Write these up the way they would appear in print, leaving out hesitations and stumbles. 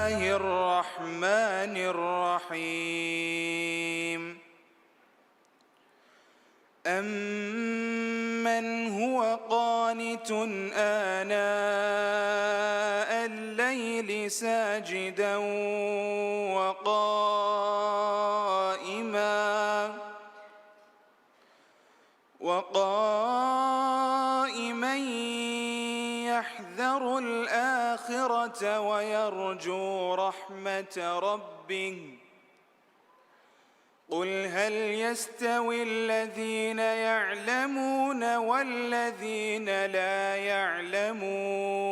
الرحمن الرحيم أمن هو قانت آناء الليل ساجدا وقائما يحذر الآخرة ويرجو رحمة ربه قل هل يستوي الذين يعلمون والذين لا يعلمون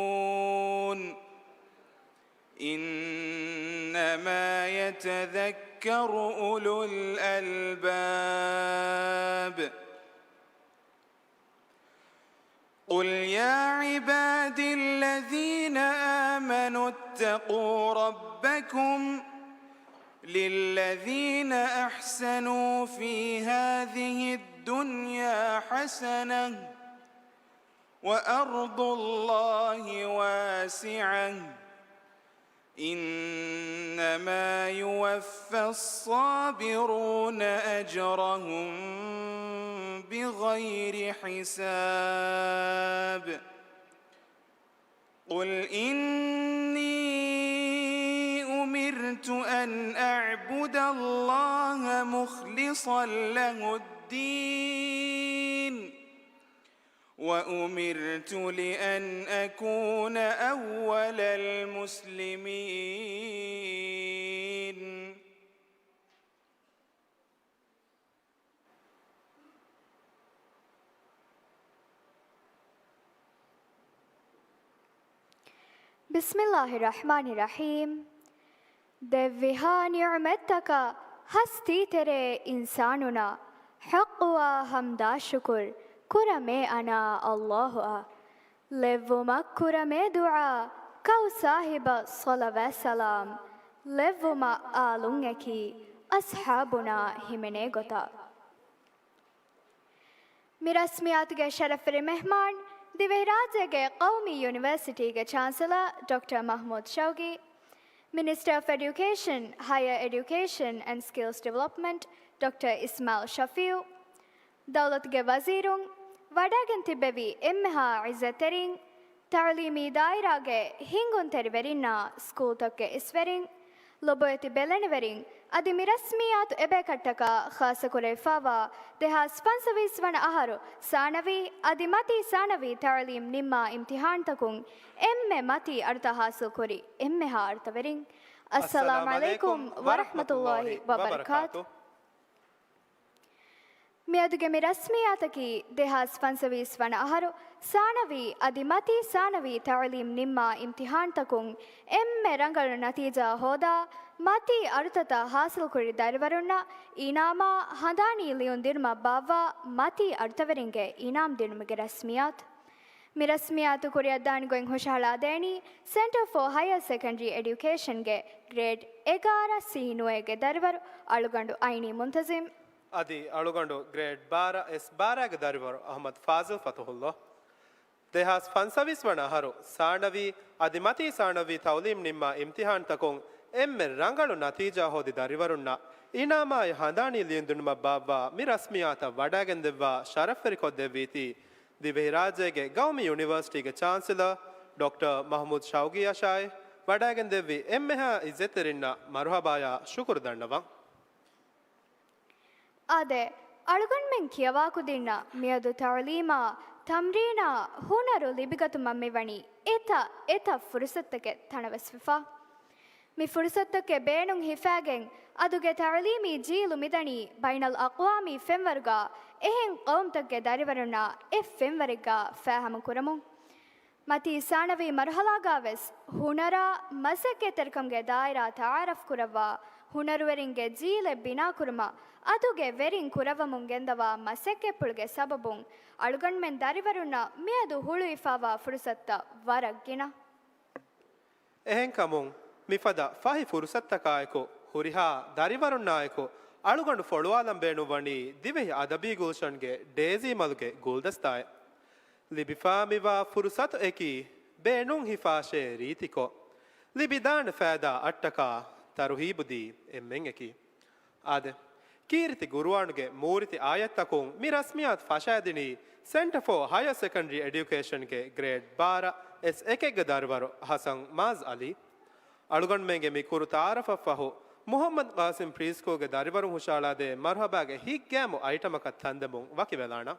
إنما يتذكر أولو الألباب قل يا عبادي الذين آمنوا اتقوا ربكم للذين أحسنوا في هذه الدنيا حسنة وأرض الله واسعة إنما يوفى الصابرون أجرهم بغير حساب قل إني أمرت أن أعبد الله مخلصا له الدين وأمرت لأن أكون أول المسلمين بسم الله الرحمن الرحیم دویها نعمتک هستی تیرے انسانونا حق و حمدا شکر کرمے انا اللہ لیوما کرمے دعا کو صاحب صلوات سلام لیوما آلونگی اصحابنا ہمنے گتا میرسمیات کے شرف مہمان ದಿವೈರಾಜ್ಯಗೆ ಕೌಮಿ ಯೂನಿವರ್ಸಿಟಿಗೆ chancellor doctor Mahmood Shougee, minister of education, higher education and skills development doctor Ismail Shafeeu, ದೌಲತ್ಗೆ ವಜೀರುಂಗ್ ವಡಾಗೆನ್ ತಿಬ್ಬೆವಿ ಎಮ್ಮೆಹ ಇಜ್ಜತೆರಿಂಗ್ ತಾಲೀಮಿ ದಾಯಿರಾಗೆ ಹಿಂಗುನ್ ತೆರಿವೆರಿನ್ನ ಸ್ಕೂಲ್ ತಕ್ಕೆ ಇಸ್ವೆರಿಂಗ್ ಲೊಬೊಯತಿ ಬೆಲೆನಿವೆರಿಂಗ್ ಅದಿ ಮಿರಸ್ಮಿಯಾತ್ ಎಬೆ ಕಟ್ಟಕ ಖಾಸ ಕುರೈಫಾವಾ ದೆಹಾಸ್ ಪನ್ಸವೀಸ್ವಣ ಅಹರು ಸಾನವಿ ಅದಿ ಮತಿ ಸಾನವಿ ತಾಲೀಮ್ ನಿಮ್ಮ ಇಮ್ತಿಹಾನ್ ತಕುಂಗ್ ಎಮ್ಮೆ ಮತಿ ಅರ್ಥ ಹಾಸಿಲ್ ಕುರಿ ಎಮ್ಮೆಹ ಅರ್ಥವೆರಿಂಗ್ ಅಸ್ಸಲಾಮು ಅಲೈಕುಂ ವರಹ್ಮತುಲ್ಲಾಹಿ ವಬರಕಾತು ಮಿಯದುಗೆ ಮಿರಸ್ಮಿಯಾತಕಿ ದೆಹಾಸ್ ಪನ್ಸವೀಸ್ವಣ ಅಹರು ಸಾನವಿ ಅದಿ ಮತಿ ಸಾನವಿ ತಾಲೀಮ್ ನಿಮ್ಮ ಇಮ್ತಿಹಾನ್ ತಕುಂಗ್ ಎಮ್ಮೆ ರಂಗಳು ನತೀಜಾ ಹೋದಾ ಮತಿ ಅರ್ಥತ ಹಾಸಿಲ್ ಕುರಿ ದರಿವರುಣ್ಣ ಇನಾಮ ಹದಾನಿ ಲಿಯುನ್ ದಿರ್ಮ ಬಾವ್ವ ಮತಿ ಅರ್ಥವರಿಂಗೆ ಇನಾಮ್ ದಿರ್ಮಗೆ ರಸ್ಮಿಯಾತ್ ಮಿರಸ್ಮಿಯಾತು ಕುರಿಯದ್ದಾನಿಗೊಯಂಗ್ ಹುಷಾಳಾದೇಣಿ ಸೆಂಟರ್ ಫಾರ್ ಹೈಯರ್ ಸೆಕೆಂಡರಿ ಎಡ್ಯುಕೇಷನ್ಗೆ ಗ್ರೇಡ್ 11 ಸೀನುವೆಗೆ ದರಿವರು ಅಳುಗಂಡು ಐನಿ ಮುಂತಜಿಮ್ ಅದಿ ಅಳುಗಂಡು ಗ್ರೇಡ್ 12 S12 ಗೆ ದರಿವರು ಅಹಮದ್ ಫಾಜಿಲ್ ಫತಹುಲ್ಲಾ ದೇಹಾಸ್ ಫನ್ಸವಿಸ್ವಣ ಹರು ಸಾಣವಿ ಅದಿ ಮತಿ ಸಾಣವಿ ತೌಲೀಮ್ ನಿಮ್ಮ ಇಮ್ತಿಹಾನ್ ತಕೊಂಗ್ ಎಮ್ಮೆ ರಂಗಳು ನತೀಜಾ ಹೋದಿ ದರಿವರುಣ್ಣ ಇನಾಮಾಯ ಹಂದಾಣಿ ಲಿಯುಂದುಣ್ಮ ಬಾವ್ವ ಮಿರಸ್ಮಿಯಾತ ವಡಾಗೆಂದೆವ್ವ ಶರಫೆರಿ ಕೊದ್ದೆವ್ವೀತಿ ದಿವೆಹಿರಾಜೆಗೆ ಗೌಮಿ ಯೂನಿವರ್ಸಿಟಿಗೆ ಚಾನ್ಸಲರ್ ಡಾಕ್ಟರ್ ಮಹಮೂದ್ ಶೌಗಿ ಅಶಾಯ್ ವಡಾಗೆಂದೆವ್ವಿ ಎಮ್ಮೆಹ ಇಜ್ಜೆತೆರಿನ್ನ ಮರುಹಬಾಯ ಶುಕುರ್ ದಂಡವ ಅದೆ ಅಳುಗಣ್ಮೆಂಗ್ ಕಿಯವಾಕುದಿನ್ನ ಮಿಯದು ತಾಲೀಮ ತಮ್ರೀನ ಹುನರು ಲಿಬಿಗತು ಮಮ್ಮಿವಣಿ ಎತ ಫುರುಸತ್ತಕ್ಕೆ ತಣವೆಸ್ವಿಫಾ ಮಿ ಫುರುಸತ್ತಕ್ಕೆ ಬೇಣುಂಗ್ ಹಿಫಾಗೆಂಗ್ ಅದುಗೆ ತಾಲೀಮಿ ಜೀಲು ಮಿದಣಿ ಬೈನಲ್ ಅಕ್ವಾಮಿ ಫೆಂವರ್ಗ ಎಹೆಂಗ್ ಕೌಮ್ತಕ್ಕೆ ದರಿವರುಣ್ಣ ಫೆಂವರಿಗ ಫಾಹಮ ಕುರಮು ಮತಿ ಸಾಣವಿ ಮರ್ಹಲಾಗಾವೆಸ್ ಹುನರ ಮಸಕ್ಕೆ ತೆರ್ಕಂಗೆ ದಾಯಿರಾ ತಾರಫ್ ಕುರವ್ವ ಹುನರುವೆರಿಂಗೆ ಜೀಲೆ ಬಿನಾ ಕುರುಮ ಅದುಗೆ ವೆರಿಂಗ್ ಕುರವಮುಂಗೆಂದವ ಮಸಕ್ಕೆ ಪುಳ್ಗೆ ಸಬಬುಂಗ್ ಅಳುಗಣ್ಮೆನ್ ದರಿವರುಣ್ಣ ಮಿಯದು ಹುಳು ಇಫಾವ ಫುರುಸತ್ತ ವರಗ್ಗಿನ ಎಹೆಂ ಕಮುಂಗ್ ಮಿಫದ ಫಹಿ ಫುರುಸತ್ತಕಾಯಕು ಹುರಿಹಾ ದರಿವರುಣ್ಣಾಯಕು ಅಳುಗಂಡು ಫೊಳುವಾಲಂ ಬೇಣು ವಣಿ ದಿವೆಹಿ ಅದಬಿ ಗುಲ್ಷನ್ಗೆ ಡೇಜಿ ಮಲುಗೆ ಗುಲ್ದಸ್ತಾಯ ಲಿಬಿಫಾ ಮಿವಾ ಫುರುಸತ್ ಎಕಿ ಬೇಣುಂಗ್ ಹಿಫಾಶೆ ರೀತಿಕೊ ලිබිදාන ෆෑදා අට්ටකා තරුහීබුදී එම්මෙන් එකි. ආද කීර්ති ගුරුවානුගේ මූරිති ආයත්තකුන් මි රස්මියාත් ෆෂාදිනී Center for Higher Secondary Education के ग्रेड 12 एस एक दरबार हसन माज अली अड़गन में मी कुरु तारफ फहो मोहम्मद कासिम प्रीस्को के दरबार हुशाला दे मरहबा के ही गैम आइटम का थंदमु वकी वेलाना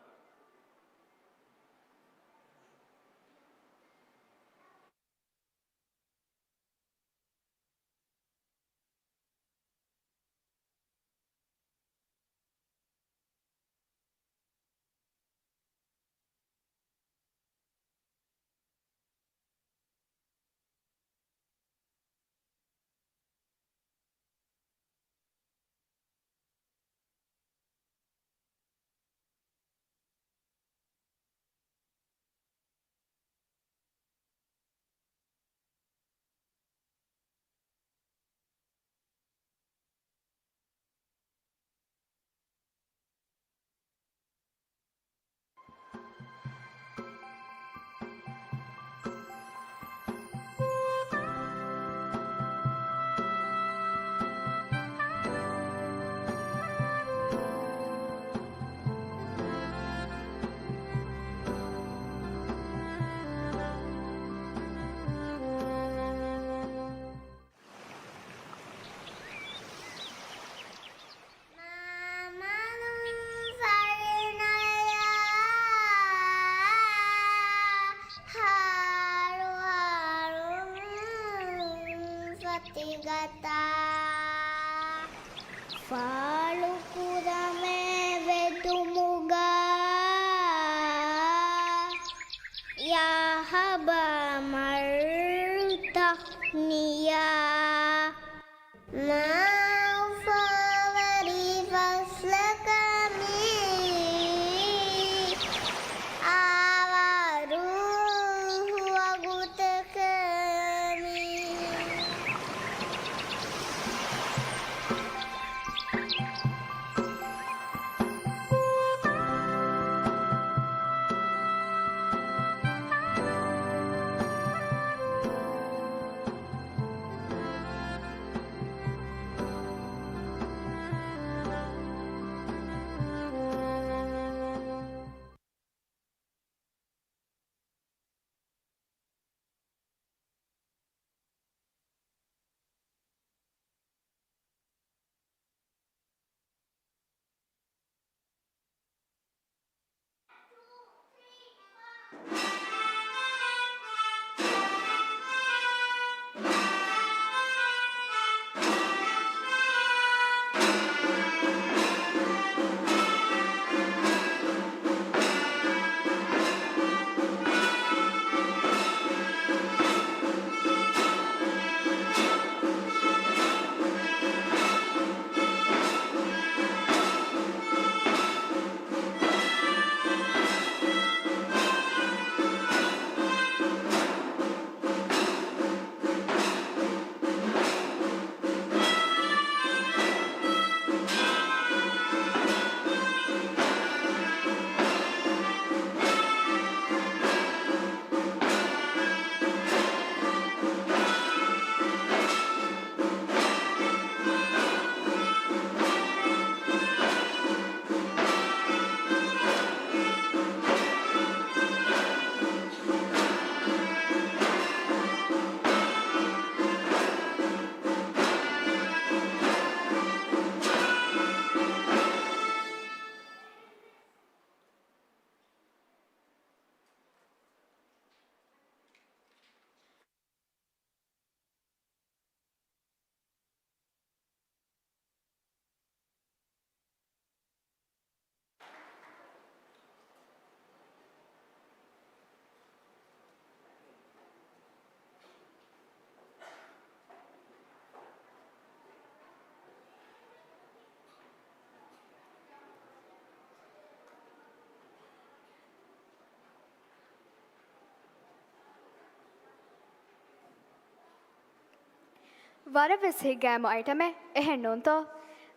ವರವೆಸ್ ಹಿಗ್ಗಾಮ ಐಟಮೆ ಎಹೆಣ್ಣುಂತೋ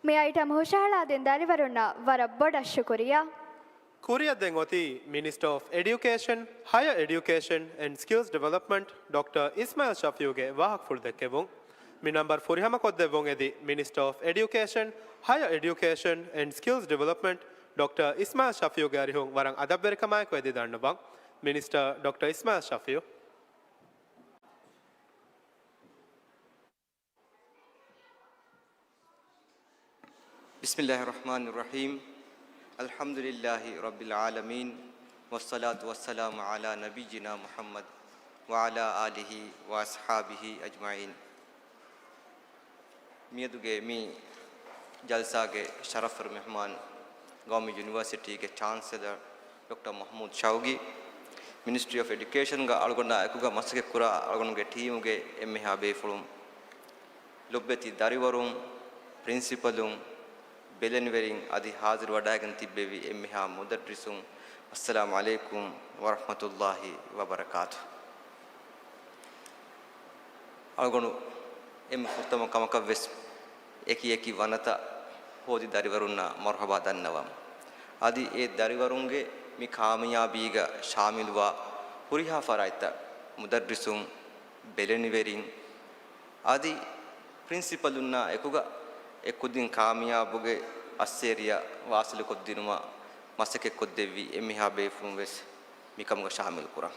ಮಿ ಐಟಮ್ ಹುಷಾಳಾದಿಂದ ಅರಿವರುಣ್ಣ ವರ ಬೊಡ ಶುಕುರಿಯ Korea Dengoti, Minister of Education, Higher Education and Skills Development, Dr. Ismail Shafiuge Wahak Fuldekevung. Mi number Furihama Kodevung edi Minister of Education, Higher Education and Skills Development, Dr. Ismail Shafiuge Arihung Warang Adabberkamai Kwedi Darnabang, Minister Dr. Ismail Shafiu. Bismillahirrahmanirrahim. Alhamdulillahi Rabbil Alameen. Wassalatu wassalamu ala nabiyyina Muhammad wa ala alihi wa ashabihi ajma'in. Miyaduge mi jalsage sharafar mehman Gaumi University ke Chancellor Dr. Mahmood Shaugi, Ministry of Education ga algonda ekuga masake kura algonge team ge emmeha befulum lobbeti dariwarum principalum belenwering adi hazir wadagan tibbevi emmeha mudarrisum assalamu alaikum wa rahmatullahi wa barakatuh algonu em uttama kamaka ves eki wanata hodi dariwarunna marhaba dannawam adi e dariwarunge mi kaamiyabiga shamilwa huriha faraita mudarrisum belenwering adi principalunna ekuga ekudin kaamiyabuge asseriya wasile koddinuma masake koddevi emiha befum ves mikamga shamil kura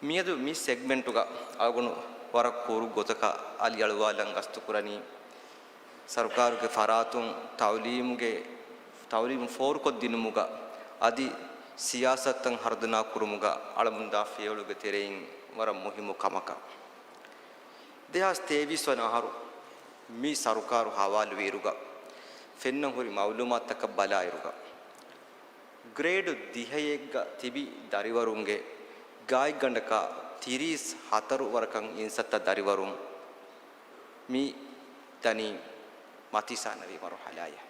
miyadu mi segment uga agunu warak koru gotaka ali alwalan gastu kurani sarkaru ke faratun tawlim for koddinumuga adi siyasatan hardana kurumuga alamunda fiyoluge terein wara muhimu kamaka dehas tevis wana haru mi sarukaru hawalu weruga fennan hori mawlumat tak balairuga grade 10 ga tibi dariwarunge gaay gandaka 34 warakam insatta dariwarum mi tani matisanavi marhalaya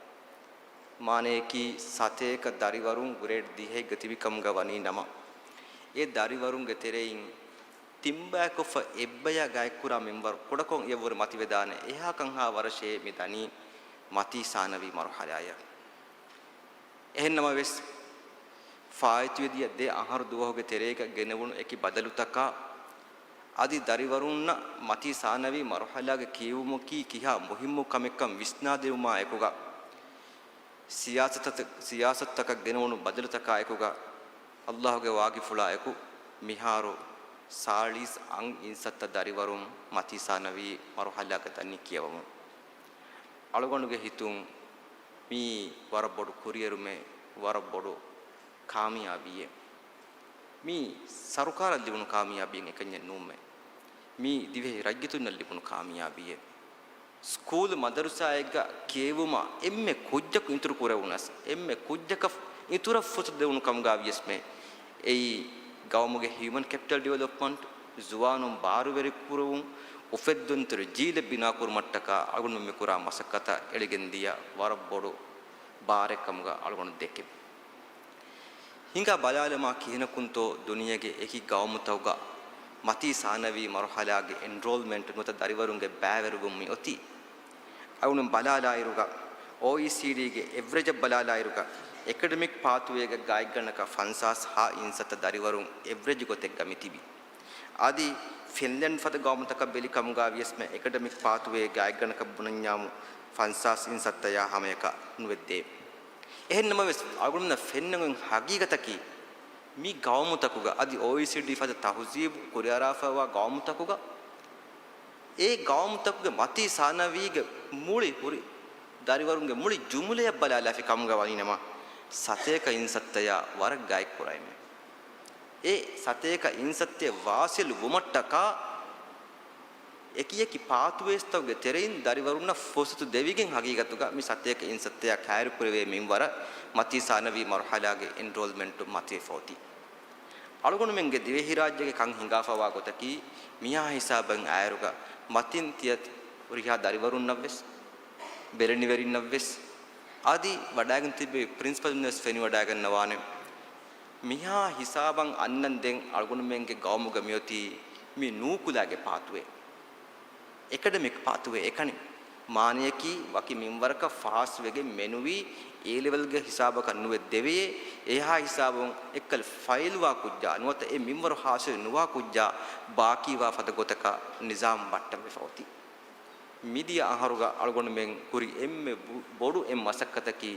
mane ki sateka dariwarum grade 10 ga tibi kam gawani nama e dariwarunge terein timbako fa ebbaya gaykura member kodakon evor mati vedane eha kan ha warshe midani mati sanavi marhalaya ehennama ves faaitu ediya de ahar duwahoge tereka genewunu eki badalutaka adi dariwarunna mati sanavi marhalage kiyumu ki kiha muhimmu kamekkam visna devuma ekuga siyasataka genewunu badalutaka ekuga allahge wagi fula eku miharo salis ang insatta dariwarum matisanavi maruhalaga tanni kiyawamu algonuge hitun mi warabodu kuriyerume warabodu kaamiyabiye mi sarukara libunu kaamiyabiyen ekanye numme mi dive rajgitun libunu kaamiyabiye school madrasa ega kevuma emme kujjak inturu kurewunas emme kujjak itura futu devunu kam gaviyesme ei gawmuge human capital development zuwanum baruveri kuruvum ufedduntur jile bina kurmattaka algonu me kura masakata eligendiya warabbodu barekamga algonu dekke hinga balalama kihina kunto duniyage eki gawmutawga mati sanavi marhalage enrollment nuta dariwarunge baverugum mi oti algonu balalairuga OECD ge average balalairuga academic pathway ga gaigganaka fansas ha insata dariwarun average gotek gamitibi adi Finland fata gawmutaka belikam ga viesme academic pathway gaigganaka bunanyamu fansas insata ya hameka nuvedde ehennama ves agunna fennun hagigataki mi gawmutakuga adi OECD fata tahzib kuriyarafawa gawmutakuga e gawmutakuga mati sanaviga muli huri dariwarunge muli jumle balala fi kamga walinama sateka insattaya warak gaik kuraime e sateka insatte vasil wumattaka ekiyeki pathways tawge terein dariwarunna fosutu devigen hagigatuga mi sateka insattaya kairu kurave minwara mati sanavi marhalage enrollment mati 40 alugonu menge divehi rajyage kan hingafawa gotaki miya hisaban ayruga matin tiyat uriha dariwarunnavves bereniwerinnavves adi wadagan tibbe principal nurse feni wadagan nawane miha hisaban annan den algonu menge gawmuga miyoti mi nukulage pathway academic pathway ekani මානියකි වකි මින්වරක ෆාස් වෙගේ මෙනුවි A level ගේ හිසාබ කන්නුවේ දෙවේ එහා හිසාබොන් එක්කල් file වා කුජ්ජා නුවත ඒ මින්වර හාසෙ නුවා කුජ්ජා ಬಾಕಿ වා ಫದ ಗೊತಕ ನಿಜಾಮ್ ಬಟ್ಟಮೆ ಫೌತಿ මිදිය අහරුග අලගොණ මෙන් කුරි එම්මෙ බොඩු එම් මසක්කතකි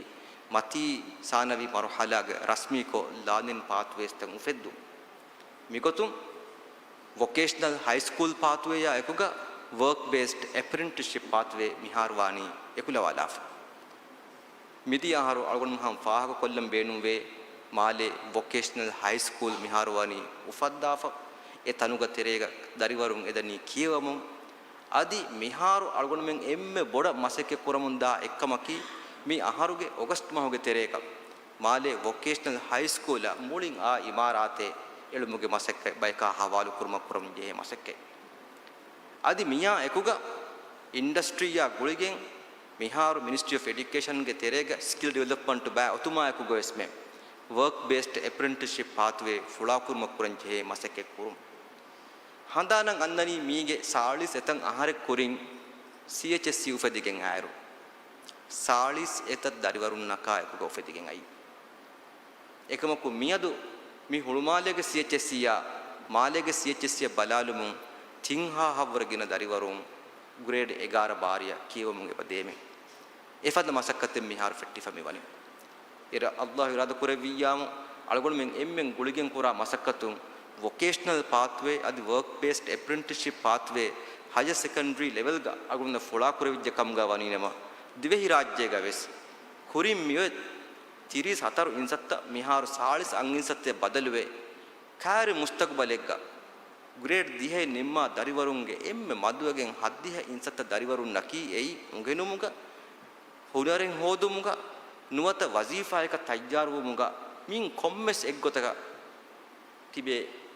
මති සානවි මරහලාග රස්මිකෝ ලානින් පාත්වේස්තන් උෆෙද්දු මිකොතුම් vocational හයි school පාත්වේ යා එකුග work based apprenticeship pathway miharwani ekulawalaf midi aharu algon maham fahaga kollam beenum ve male vocational high school miharwani ufaddafa e tanuga terega dariwarun edani kiyawamun adi miharu algon men emme boda maseke kuramunda ekkamaki mi aharuge august mahuge tereka male vocational high school mulin a imarate elumuge masekke bayka hawalu kurma kuram je masekke adi miya ekuga industry ya guligen miharu ministry of education ge terega skill development ba otuma ekuga esme work based apprenticeship pathway fulakur makuranje masake kurum handanan annani mige salis etan ahare kurin chsc ufadigen ayru salis etat dariwarun naka ekuga ufadigen ai ekamaku miyadu mi hulumalege chsc ya malege chsc balalumun තිංහා හවරගෙන දරිවරුන් grade 11 බාරිය කියවමුගේ පදේමෙ එෆද මසක්කතෙන් මිහාර ෆෙට්ටි ෆමි වනි ඉර අල්ලාහ් ඉරාද කුරවියාම අලගොණ මෙන් එම්මෙන් ගුලිගෙන් කුරා මසක්කතුන් වොකේෂනල් පාත්වේ අදි work based apprenticeship pathway higher secondary level ගා අලගොණ ෆොලා කුරවිජ්ජ කම් ගා වනිනම දිවෙහි රාජ්‍යය ගවෙස් කුරින් මිය 34 ඉන්සත්ත මිහාර 40 අංගින්සත්තේ බදලුවේ කාරි මුස්තක්බලෙග්ගා grade 10 nimma dariwarunge emme maduwagen 10 insata dariwarun naki ei ungenumuga hunaren hodumuga nuwata wazifa eka tajjarumuga min kommes eggotaka tibe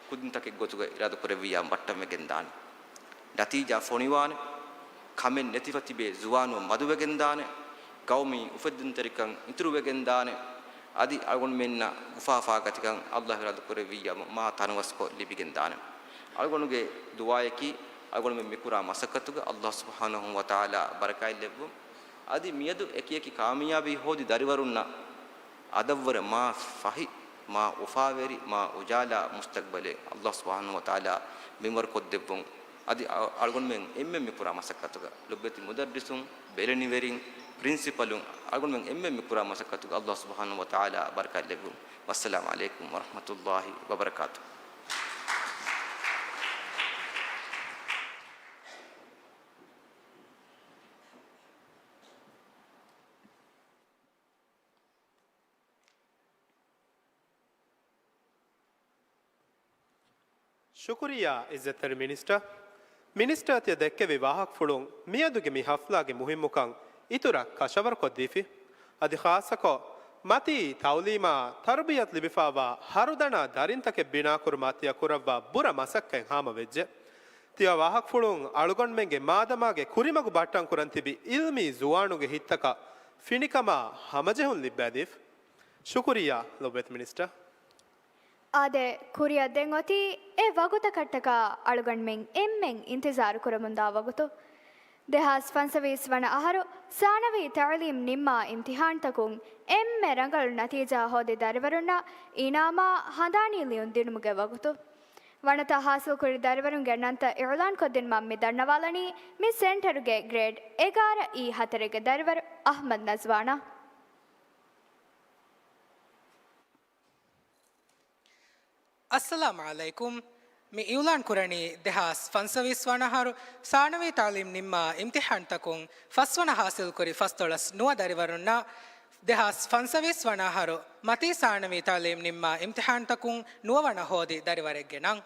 kudintake eggotuga irada kureviyam battammegen daane natija foniwane kamen netifati be zuwanu maduwegen daane gaumi ufeddunterikan ituruwegen daane adi algon menna ufafa gatikan allah irada kureviyam ma tanwasko libigen daane algonuge duwayaki algonu me mikura masakatuga allah subhanahu wa taala barakay lebbu adi miyadu ekiyeki kamiyabi hodi dariwarunna adawwara ma fahi ma ufaveri ma ujala mustaqbale allah subhanahu wa taala mimwar koddebun adi algonu men emme mikura masakatuga lobbeti mudarrisun beleni verin principalun algonu men emme mikura masakatuga allah subhanahu wa taala barakay lebbu wassalamu alaikum wa rahmatullahi wa barakatuh ಶುಕ್ರಿಯಾ ಇಜ್ಜತರ್ minister ತಿಯ ದೆಕ್ಕೆ ವಿವಾಹಕ್ ಫುಳುಂ ಮಿಯದುಗೆ ಮಿ ಹಫ್ಲಾಗೆ ಮುಹಿಮ್ಮುಕಂ ಇತುರ ಕಶವರ್ ಕೊದ್ದೀಫಿ ಅದಿ ಖಾಸಕೋ ಮತಿ ತೌಲೀಮಾ ತರ್ಬಿಯತ್ ಲಿಬಿಫಾವಾ ಹರುದಣ ದರಿಂತಕೆ ಬಿನಾ ಕುರ್ಮಾತಿಯ ಕುರವ್ವಾ ಬುರ ಮಸಕ್ಕೆಂ ಹಾಮ ವೆಜ್ಜೆ ತಿಯ ವಾಹಕ್ ಫುಳುಂ ಅಳುಗೊಂಡ್ಮೆಂಗೆ ಮಾದಮಾಗೆ ಕುರಿಮಗು ಬಟ್ಟಂ ಕುರಂತಿಬಿ ಇಲ್ಮಿ ಜುವಾಣುಗೆ ಹಿತ್ತಕ ಫಿಣಿಕಮ ಹಮಜೆಹುನ್ ಲಿಬ್ಬಾದೀಫ್ ಶುಕ್ರಿಯಾ ಲೊಬೆತ್ ಮಿನಿಸ್ಟರ್ ಆದೆ ಕುರಿಯದ್ದೆಂ ಒತಿ ಎ ವಗುತ ಕಟ್ಟಕ ಅಳುಗಣ್ಮೆಂ ಎಮ್ಮೆಂ ಇಂತಿಜಾರು ಕುರಮುಂದಾ ವಗುತು ದೆಹಾಸ್ ಫನ್ಸವೀಸ್ ವಣ ಅಹರು ಸಾನವಿ ತಾಲೀಮ್ ನಿಮ್ಮ ಇಮ್ತಿಹಾನ್ ತಕುಂ ಎಮ್ಮೆ ರಂಗಳು ನತೀಜಾ ಹೋದೆ ದರಿವರುನ್ನ ಇನಾಮಾ ಹಂದಾಣಿಲಿಯುನ್ ದಿನುಮುಗೆ ವಗುತು ವಣತ ಹಾಸಲ್ ಕುರಿ ದರಿವರುಂಗೆ ನಂತ ಇರ್ಲಾನ್ ಕೊದ್ದಿನ್ ಮಮ್ಮಿ ದಣ್ಣವಾಲನಿ ಮಿ ಸೆಂಟರುಗೆ ಗ್ರೇಡ್ 11 ಈ 4ಗೆ ದರಿವರು ಅಹ್ಮದ್ ನಜ್ವಾನಾ अस्सलाम अलैकुम मी इवलान कुरणी देहास फंसविस वनहारु सानवी तालीम निम्मा इम्तिहान तकुं फस्वन हासिल कुरी फस्तोलस नुव दरिवरुन्न देहास फंसविस वनहारु मती सानवी तालीम निम्मा इम्तिहान तकुं नुववण होदी दरिवरेग्गे नंग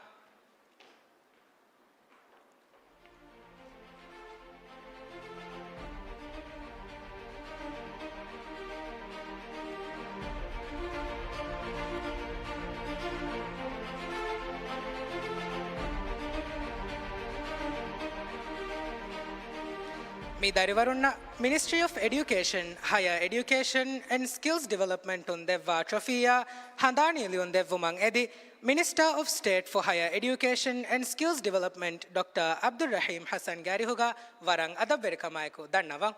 Mi darivarunna Ministry of Education, Higher Education and Skills Development un devva trophiya handaniyalun devvumang edi Minister of State for Higher Education and Skills Development Dr. Abdul Rahim Hassan Garihuga warang adabberikamayaku dannawa.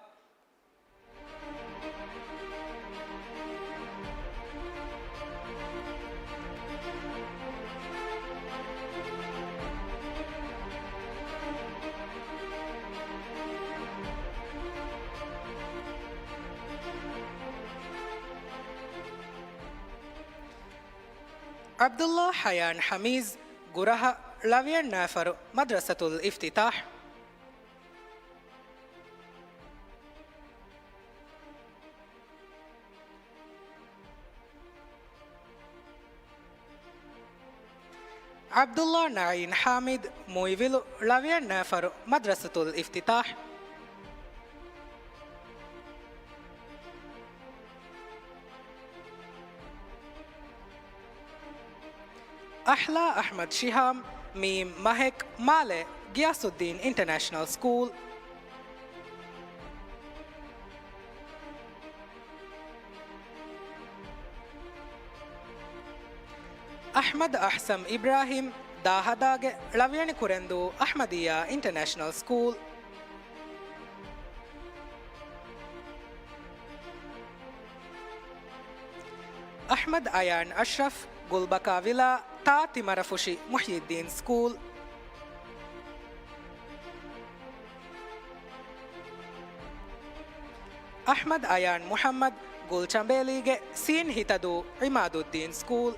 Abdullah Hayan Hamiz Guraha Lavian Nafar Madrasatul Iftitah. Abdullah Nain Hamid Muivilu Lavian Nafar Madrasatul Iftitah. Ahla Ahmad Shiham Meem Mahek Male Giyasuddin International School. Ahmad Ahsam Ibrahim Dahadage Laviani Kurendu Ahmadiyya International School. Ahmad Ayan Ashraf Gulbaka Villa Tati Marafushi Muhyiddin School. Ahmad Ayan Muhammad Gulchambelige Sin Hitadu Imaduddin School.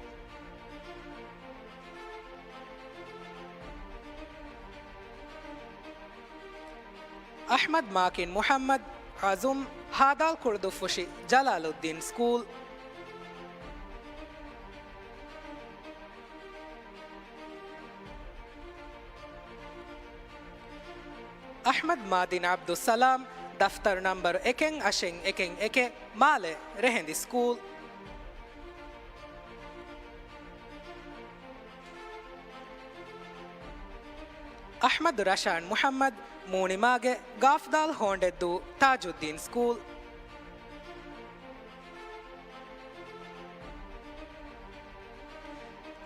Ahmad Makin Muhammad Azum Hadal Kurdufushi Jalaluddin School. Ahmad Madin Abdul Salam Daftar number Ekeng Asheng Ekeng Eke Male Rehendi School. Ahmad Rashan Muhammad Munimage Gafdal Hondeddu Tajuddin School.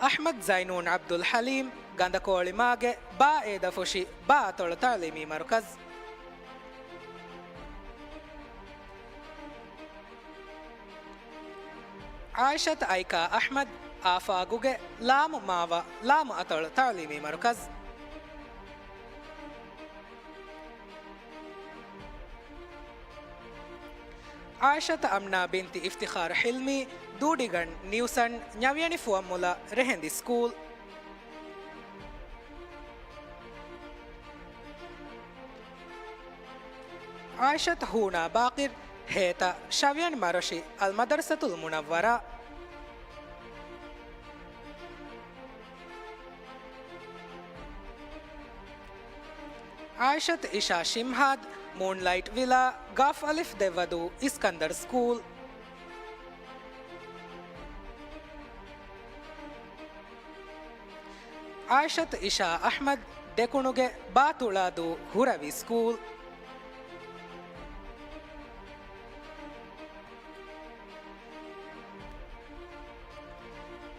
Ahmad Zainun Abdul Halim Gandakoli Mage Ba Edafushi Ba Tol Talimi Markaz. Aishat Aika Ahmad Afaguge Lamu Mawa Lamu Atol Talimi Markaz. Aishat Amna Binti Iftikhar Hilmi Dudigan Newson Nyaviani Fuamula Rehendi School. Aishat Huna Baqir Heta Shavian Marashi Al Madrasatul Munawwara. Aishat Isha Shimhad Moonlight Villa Gaf Alif Devadu Iskandar School. Aishat Isha Ahmad Dekunuge Batuladu Huravi School.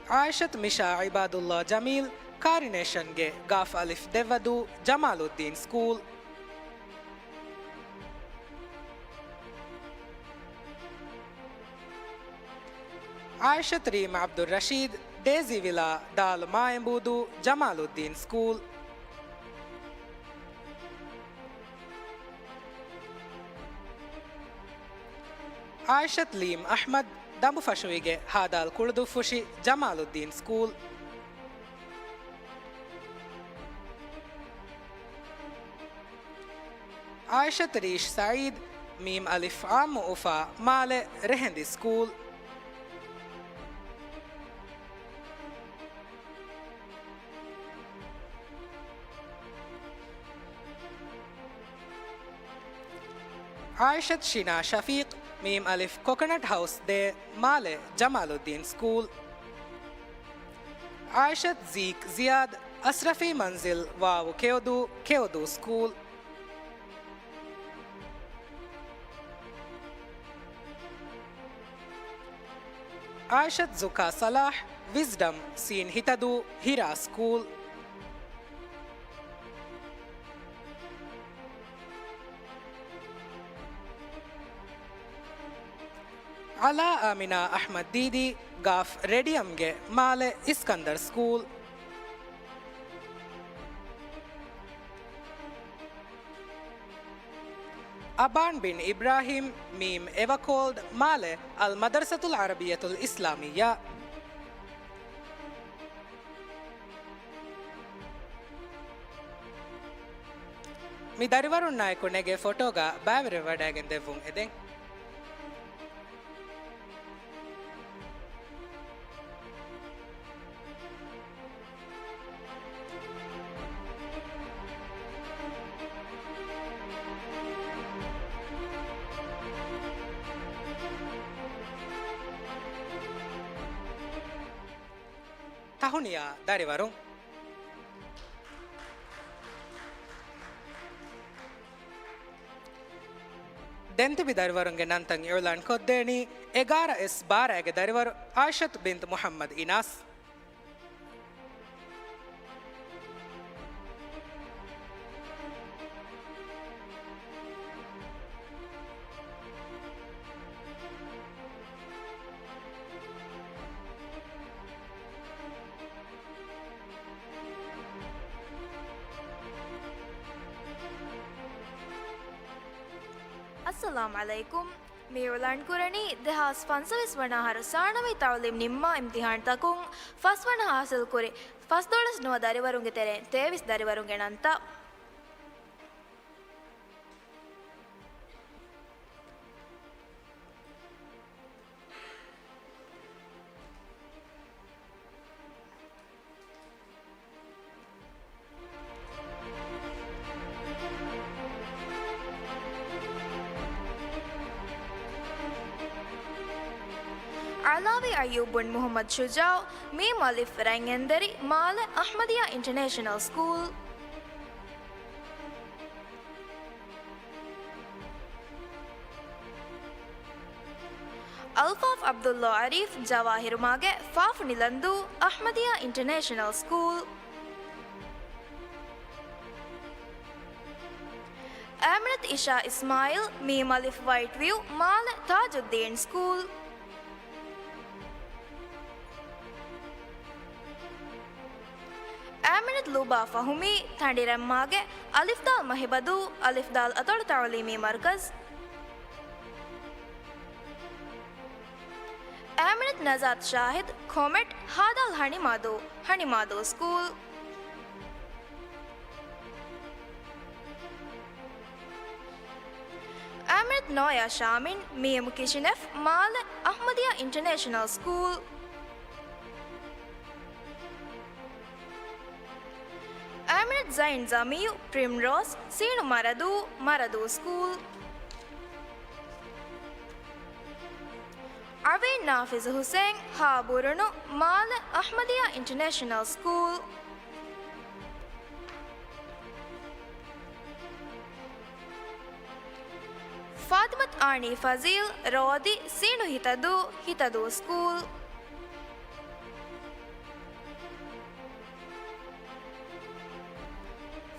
Aishat Misha Ibadullah Jamil Coronation Ge Gaf Alif Devadu Jamaluddin School. Aishat Reem Abdul Rashid Daisy Villa Dal Maembudu Jamaluddin School. Aishat Leem Ahmad Dambu Fashuige Hadal Kurdu Fushi Jamaluddin School. Aishat Rish Saeed Meem Alif Amu Ufa Male Rehendi School. Aishat Shina Shafiq Meem Alif Coconut House De Male Jamaluddin School. Aishat Zeek Ziad Asrafi Manzil Wawu Keodu School. Aishat Zuka Salah, Wisdom, Seen Hitadu, Hira School. Ala Amina Ahmad Didi, Gaf Rediamge, Male Iskandar School. Aban bin Ibrahim, Mim ever called Male Al Madrasatul Arabiyatul Islamiyya. Mi darivarun nayaku nege photoga bavire wadagen devun eden. Tahuniya darivarun Dentibi darivarunge nantan Ireland koddeni 11S12 age darivaru Aishat bint Muhammad Inas. अस्सलाम अलैकुम मेवलान कुरनी दहास फंसविस वना हर साणवी तालीम निम्मा इम्तिहान तकुं फस्वन हासिल कुरे फस्दोलस no दरिवरुंगे तेरे तेविस दरिवरुंगे नंता Alawi Ayubun Muhammad Shujao, Me Malif Rangendari, Male Ahmadiyya International School. Alfaf Abdullah Arif Jawahir Mage, Faf Nilandu, Ahmadiyya International School. Amrit Isha Ismail, Me Malif Whiteview, Male Tajuddin School. Aminat Luba Fahumi, Thandiram Mage, Alif Dal Mahibadu, Alif Dal Atal Ta'alimi Markaz. Aminat Nazat Shahid, Comet, Hadal Hanimado School. Aminat Noya Shamin, Miem Kishinef, Male, Ahmadiyya International School. Aminat Zain Zamiu, Primrose, Sinu Maradu School. Arvin Nafiz Hussain, Haburunu, Male, Ahmadiyya International School. Fatimat Ani Fazil, Rodi, Sinu Hitadu School.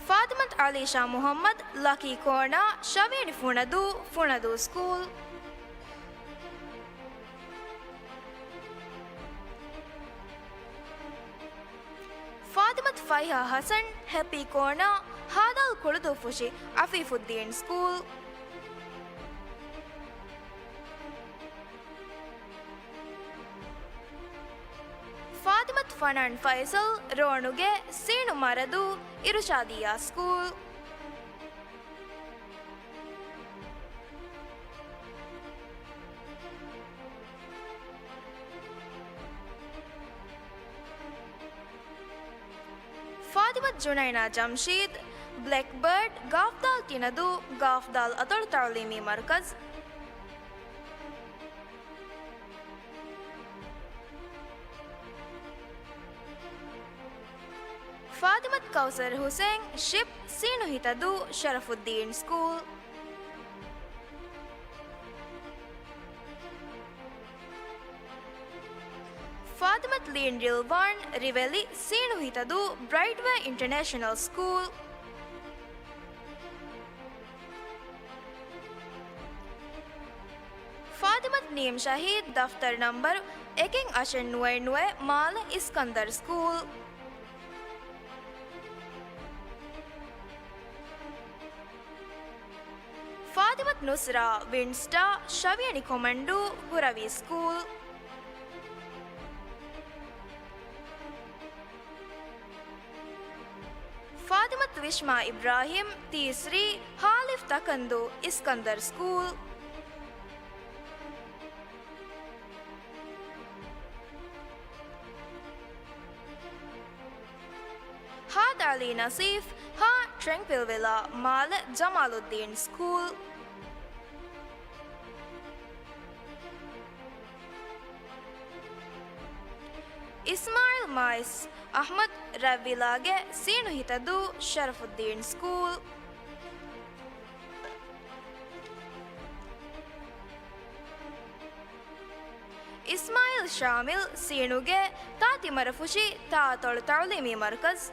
Fatimat Ali Shah Muhammad, Lucky Corner, Shavini Funadu School. Fatimat Faiha Hassan, Happy Corner, Hadal Kurdu Fushi, Afifuddin School. Fatimat Fanan Faisal, Ronuge, Sinu Maradu, Irushadiya School. Fatimat Junaina Jamshid, Blackbird, Gafdal Tinadu, Gafdal Atal Ta'alimi Markaz. Fatimat Kausar Hussain, Ship, Sinu Hitadu, Sharafuddin School. Lin Rilwan Riveli Sinu Hitadu Brightway International School. Fatimat Neem Shahid Daftar Number Eking Ashen Nue Nue Mal Iskandar School. Fatimat Nusra Winsta Shaviani Kommandu Huravi School. Fatimat Vishma Ibrahim Tisri Halif Takandu Iskandar School. Had Ali Nasif Ha Tranquil Villa Mal Jamaluddin School. Ismail Mais Ahmad Ravilage Sinu Hitadu Sharafuddin School. Ismail Shamil Sinuge Tati Marafushi Taatol Taulimi Markaz.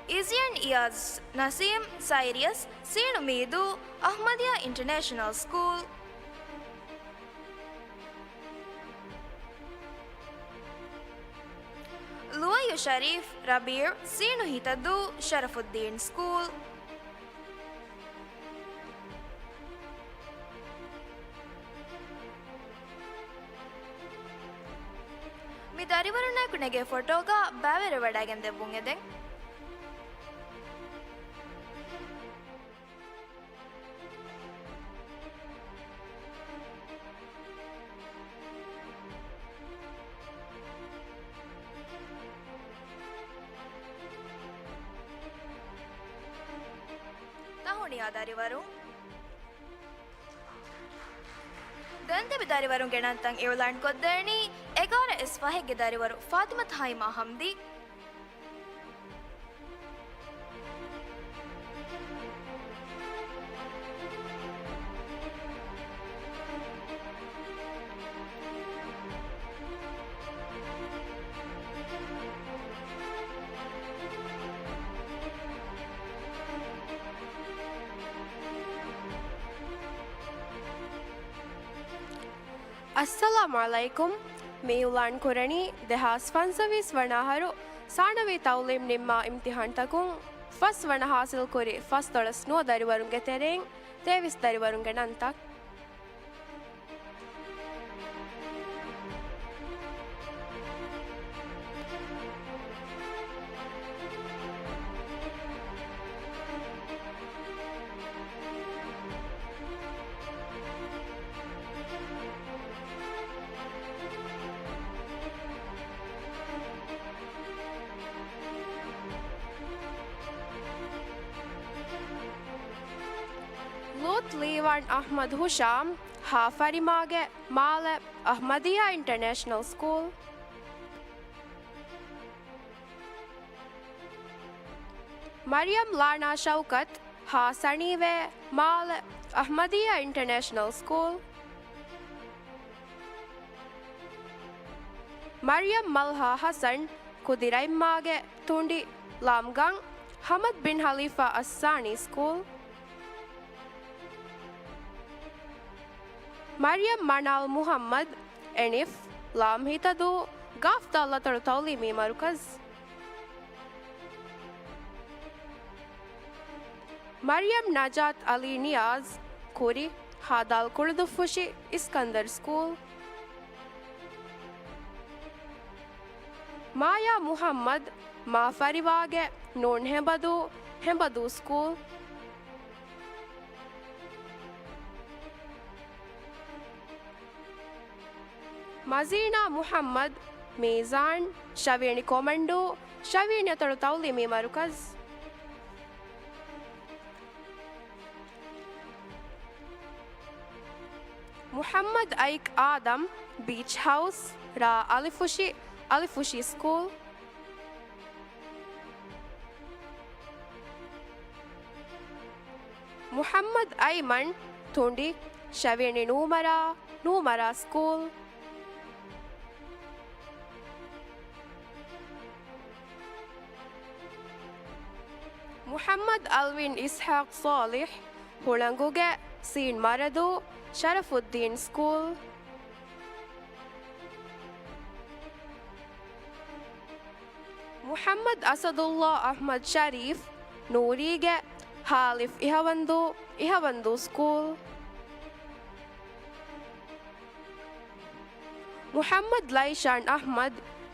Izian Iyaz Nasim Cyrus Sinu Midu Ahmadiyya International School. Luayu Sharif Rabir Sinu Hitadu Sharafuddin School. Mi darivarunnaku nege photoga bavere wadagen debbun eden. Tahuni adarivaru Dante Bidarivarum Genantang Ireland Kodderni, Egara Isfahe Gedarivaru, Fatima Haima Hamdi. Assalamu alaikum. Meulan Kurani, Dehas Fansavis Vanaharu, Sanavi Taulim Nimma Imtihan Takung, Fas Vanahasil Kuri, Fas Dolas no Darivarungetering, Davis Darivarunganantak. Lut Levan Ahmad Husham, Hafarimage, Male, Ahmadiyya International School. Maryam Lana Shaukat, Ha Sanive, Male, Ahmadiyya International School. Maryam Malha Hassan, Kudiraim Mage, Tundi, Lamgang, Hamad bin Khalifa Assani School. Maryam Manal Muhammad, Enif, Lam Hitadu, Gaftalla Tartaulimi Marukaz. Maryam Najat Ali Niaz, Kuri, Hadal Kurdufushi, Iskandar School. Maya Muhammad, Ma Farivage, Nun Hembadu, Hembadu School. Mazina Muhammad, Mezan, Shaviani Commando, Shaviani Tartaulimi Marukaz. Muhammad Aik Adam, Beach House, Ra Alifushi School. Muhammad Ayman, Tundi, Shavini Numara School. Muhammad Alvin Ishaq Salih Hulanguge Sin Maradu Sharafuddin School. Muhammad Asadullah Ahmad Sharif Noorige Halif Ihavandu School. Muhammad Laishan Ahmad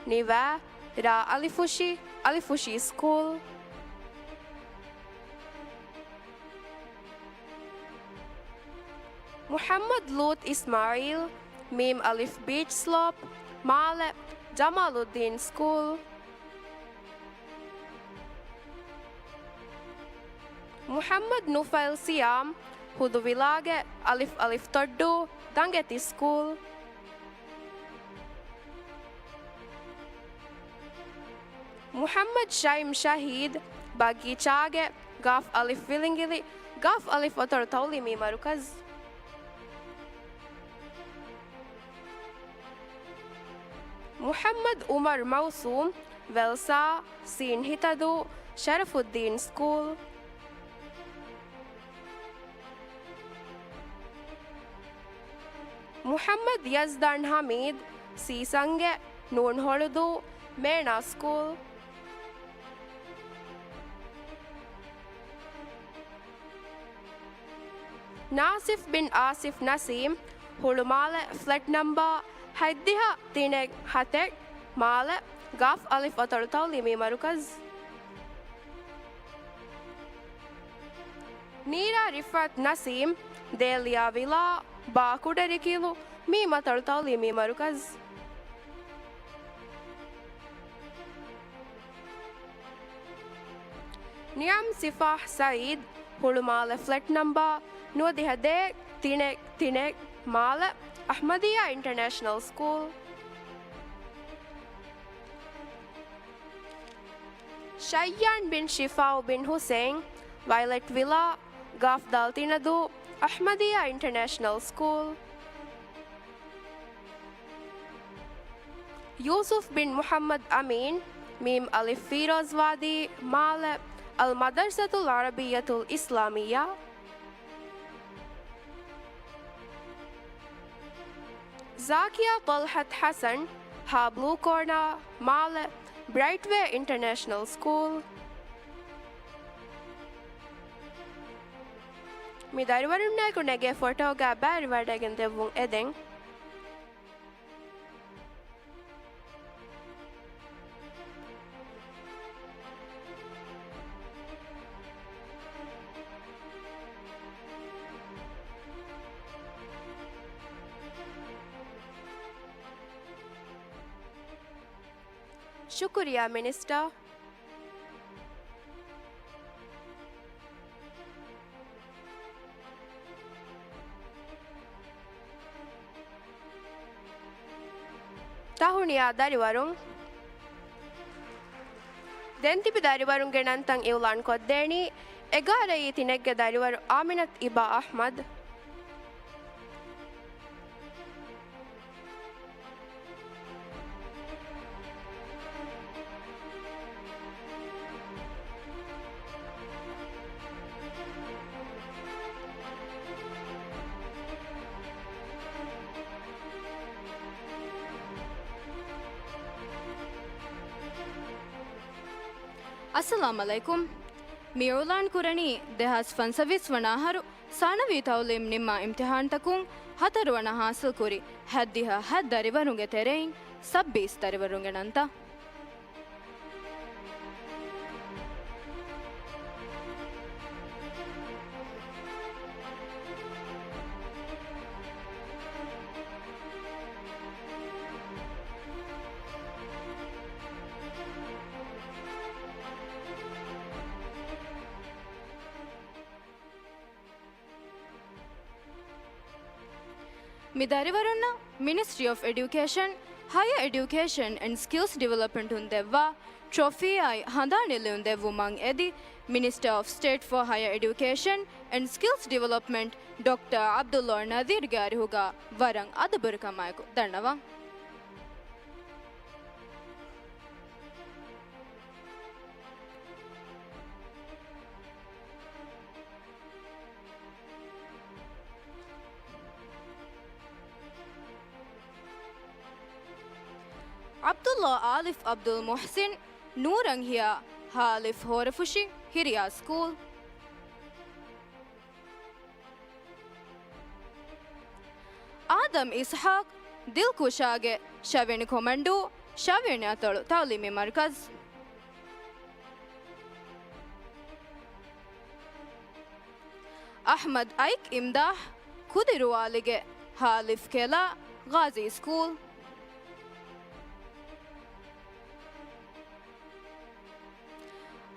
Niva Ra Alifushi School. Muhammad Lut Ismail Mim Alif Beach Slope Male Jamaluddin School. Muhammad Nufail Siam Huduvilage Alif Toddu Dangeti School. Muhammad Shaim Shahid Bagichage Gaf Alif Vilingili Gaf Alif Otor Taulimi Marukaz. Muhammad Umar Mausum Velsa Sin Hitadu Sharafuddin School. Muhammad Yazdan Hamid Sisange Noon Holudu Mena School. Nasif bin Asif Nasim Hulumale flat number Haddiha Tineg Hatek Male Gaf Alif Otortaulimi Marukaz. Nira Rifat Nasim Delia Villa Bakuderikilu Mima Tortaulimi Marukaz. Niam Sifah Said Hulumale flat number Nuadihade Tinek Male Ahmadiyya International School. Shayyan bin Shifau bin Hussein Violet Villa Gaf Daltinadu Ahmadiyya International School. Yusuf bin Muhammad Amin Mim Alif Firozwadi Male Al Madarsatul Arabiyatul Islamiyya. Zakia Talhat Hassan Ha Blue Corner Male Brightway International School. Mi darivarunna ku nege photo ga bari wadagen devun eden. Shukriya Minister. Tahuniya dariwarung Dentipi dariwarung genantang iulan koddeni Egara yitinegge dariwaru Aminat Iba Ahmad. Assalamu alaikum. Miulan Kurani dehas fansavis wanaharu sanavi taulim nimma imtihan takun hataru wana hasil kuri haddiha had darivarunge terein 26 darivarunge nanta. Midarivarunna Ministry of Education, Higher Education and Skills Development undevva trophy ai handane leundevvu mang edi Minister of State for Higher Education and Skills Development Dr. Abdullah Nadir Garihuga Varang Adaburkamayaku Darnava. Abdullah Alif Abdul Muhsin Noorang Hiya Halif Horafushi Hiriya School. Adam Ishaq Dilkushage Shaveni Commando Shaveni Atalu Taulimi Markaz. Ahmad Aik Imdah Kudirualige Halif Kela Ghazi School.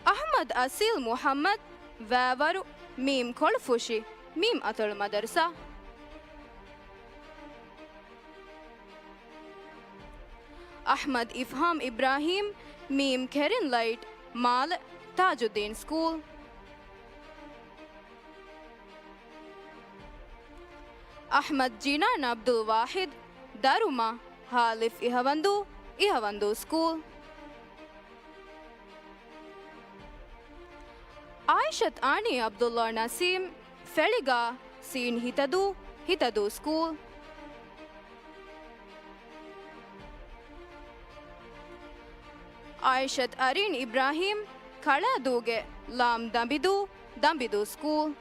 Ahmad Asil Muhammad Vavaru Mim Kolfushi Mim Atal Madarsa. Ahmad Ifham Ibrahim Mim Kerin Light Mal Tajuddin School. Ahmad Jinan Abdul Wahid Daruma Halif Ihavandu School. Aishat Ani Abdullah Nasim Feliga Seen Hitadu School. Aishat Arin Ibrahim Kala Duge Lam Dambidu School.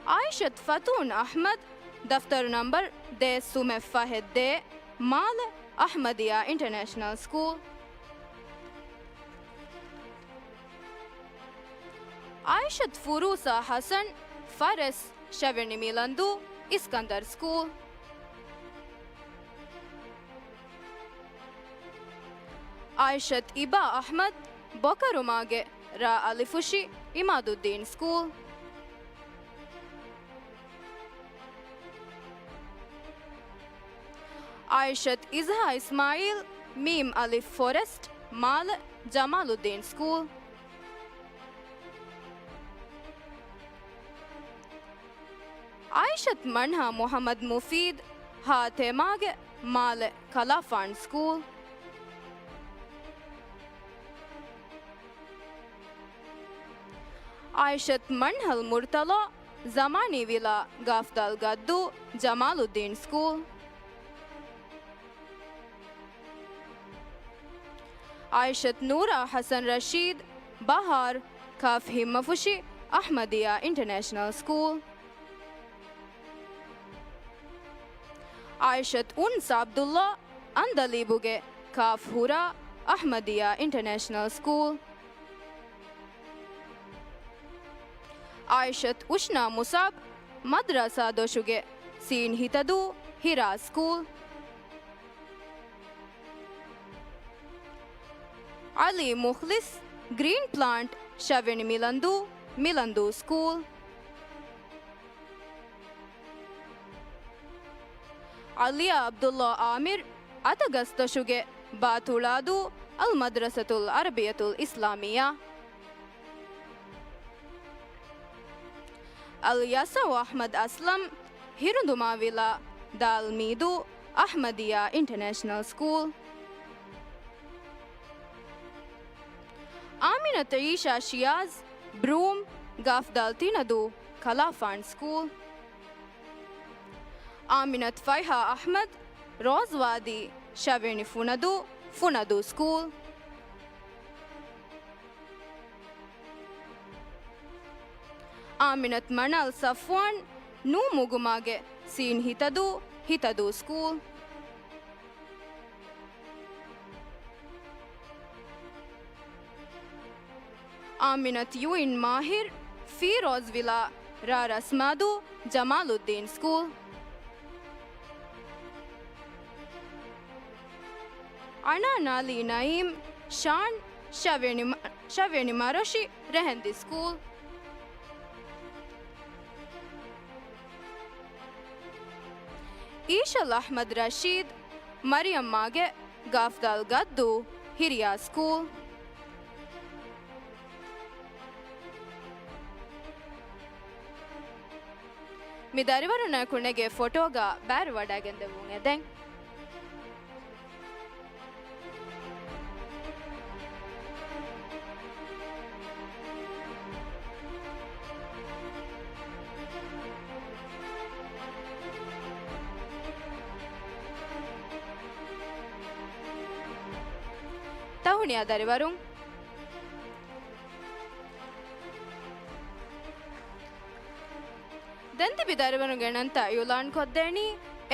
Aishat Fatun Ahmad Daftar number De Sume Fahed De Mal Ahmadiyya International School. Aishat Furusa Hassan Fares Shaveni Milandu Iskandar School. Aishat Iba Ahmad Bokarumage Ra Alifushi Imaduddin School. Aishat Izha Ismail Mim Alif Forest Mal Jamaluddin School. Aishat Manha Muhammad Mufid Ha Temage Mal Kalafan School. Aishat Manhal Murtala Zamani Villa Gafdal Gaddu Jamaluddin School. Aishat Noora Hassan Rashid Bahar Kaf Himmafushi Ahmadiyya International School. Aishat Uns Abdullah Andalibuge Kaf Hura Ahmadiyya International School. Aishat Ushna Musab Madrasa Doshuge Seen Hitadu Hira School. Ali Mukhlis Green Plant Shaveni Milandu School. Aliya Abdullah Amir Atagastoshuge Batuladu Al Madrasatul Arabiyatul Islamiyya. Al Yasaw Ahmad Aslam Hirunduma Villa Dalmidu Ahmadiyya International School. Aminat Aisha Shiaz Broom Gafdal Tinadu Kalafan School. Aminat Faiha Ahmad Rozwadi Shaveni Funadu School. Aminat Manal Safwan Nu Mugumage Seen Hitadu School. Aminat Yuin Mahir Firoz Villa Rarasmadu Jamaluddin School. Ana Nali Naim Shan Shaveni Maroshi Rehendi School. Ishal Ahmad Rashid Mariam Mage Gafdal Gaddu ಹಿರಿಯಾ school ಮಿ ದರಿವರುನ ಕುಣೆಗೆ ಫೋಟೋಗ ಬ್ಯಾರು ವಡಾಗೆಂದೆವು ಎದೆಂ ತಹುಣಿಯ ದರಿವರು ದಂತಿ ಬಿದರಿವರುಗೆಣಂತ ಯುಲಾನ್ ಕೊದ್ದೇಣಿ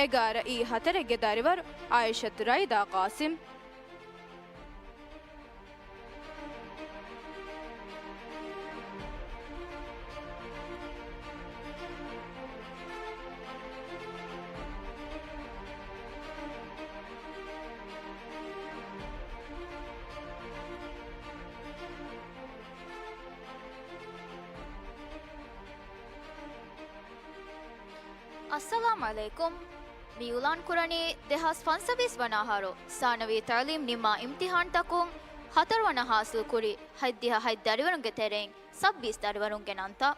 ಎಗಾರ ಈ ಹತರೆಗೆ ದರಿವರು ಆಯಿಷತ್ತು ರೈದಾ ಕಾಸಿಂ अस्सलाम अलैकुम मियुलान कुरानी देहास फंसबीस वनाहारो सानवी तालीम निम्मा इम्तिहान तकुं हतर वना हासिल कुरी हद्दिहा हद दरिवरुंगे तेरें सब 20 दरिवरुंगे नंता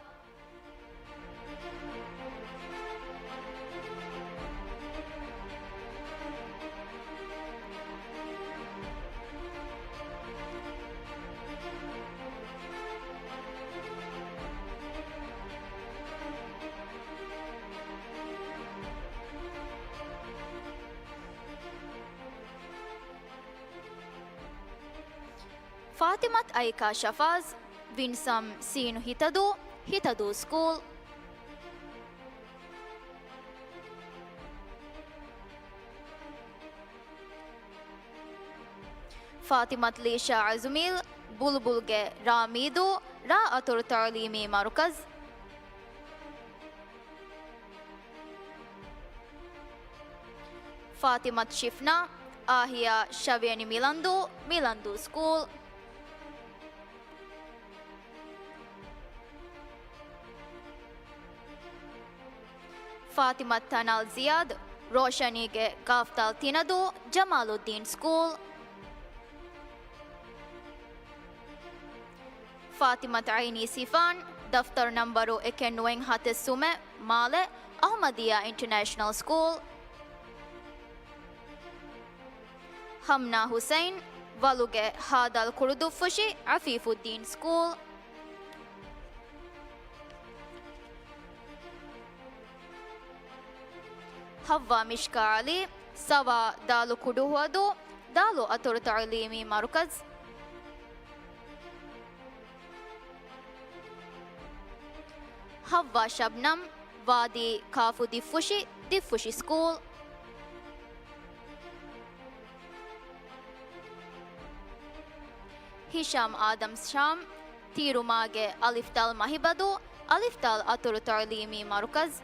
ಫಾತಿಮತ್ ಐಕಾ ಶಫಾಜ್ ವಿನ್ಸಮ್ ಸೀನು ಹಿತದು ಸ್ಕೂಲ್ ಫಾತಿಮತ್ ಲೀಶಾ ಅಜ್ಮೀಲ್ ಬುಲ್ಬುಲ್ಗೆ ರಾಮೀದು ರಾ ಅತುರ್ ತಾಲೀಮಿ ಮರ್ಕಜ್ ಫಾತಿಮತ್ ಶಿಫ್ನಾ ಆಹಿಯಾ ಶವೇನಿ ಮಿಲಂದು ಸ್ಕೂಲ್ ಫಾತಿಮತ್ ತನಾಲ್ ಜಿಯಾದ್ ರೋಶನಿಗೆ ಗಾಫ್ತಾಲ್ ತಿನದು ಜಮಾಲುದ್ದೀನ್ ಸ್ಕೂಲ್ ಫಾತಿಮತ್ ಐನಿ ಸಿಫಾನ್ ದಫ್ತರ್ number 91 Male Ahmadiyya international school Hamna Hussain ವಲುಗೆ ಹಾದಲ್ ಕುರುದುಫುಶಿ ಅಫೀಫುದ್ದೀನ್ ಸ್ಕೂಲ್ ಹವ್ವಾ ಮಿಷ್ಕಾ ಅಲಿ ಸವಾ ದಾಲು ಕುಡುಹುದು ದಾಲು ಅತುರ್ ತಾಲೀಮಿ ಮರ್ಕಜ್ ಹವ್ವಾ ಶಬ್ನಮ್ ವಾದಿ ಕಾಫು ದಿಫುಶಿ ಸ್ಕೂಲ್ ಹಿಶಾಮ್ ಆದಮ್ಸ್ ಶಾಮ್ ತೀರುಮಾಗೆ ಅಲಿಫ್ತಾಲ್ ಮಹಿಬದು ಅಲಿಫ್ತಾಲ್ ಅತುರ್ ತಾಲೀಮಿ ಮರ್ಕಜ್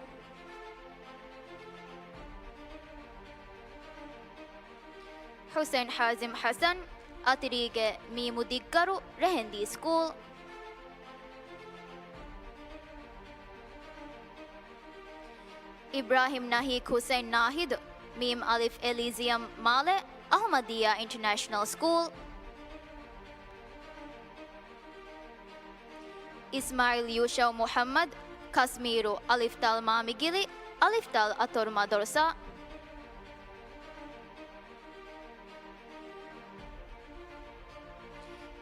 ಹುಸೇನ್ ಹಾಜಿಮ್ ಹಸನ್ ಅತಿರಿಗೆ ಮೀಮು ದಿಗ್ಗರು ರೆಹೆಂದಿ ಸ್ಕೂಲ್ ಇಬ್ರಾಹಿಂ ನಹೀಕ್ ಹುಸೇನ್ ನಾಹಿದ್ ಮೀಮ್ ಅಲಿಫ್ ಎಲಿಜಿಯಂ ಮಾಲೆ ಅಹಮದಿಯಾ ಇಂಟರ್ನ್ಯಾಷನಲ್ ಸ್ಕೂಲ್ ಇಸ್ಮಾಯಿಲ್ ಯೂಶವ್ ಮುಹಮ್ಮದ್ ಕಸ್ಮೀರು ಅಲಿಫ್ತಾಲ್ ಮಾಮಿಗಿಲಿ ಅಲಿಫ್ತಾಲ್ ಅತುರ್ ಮದರ್ಸಾ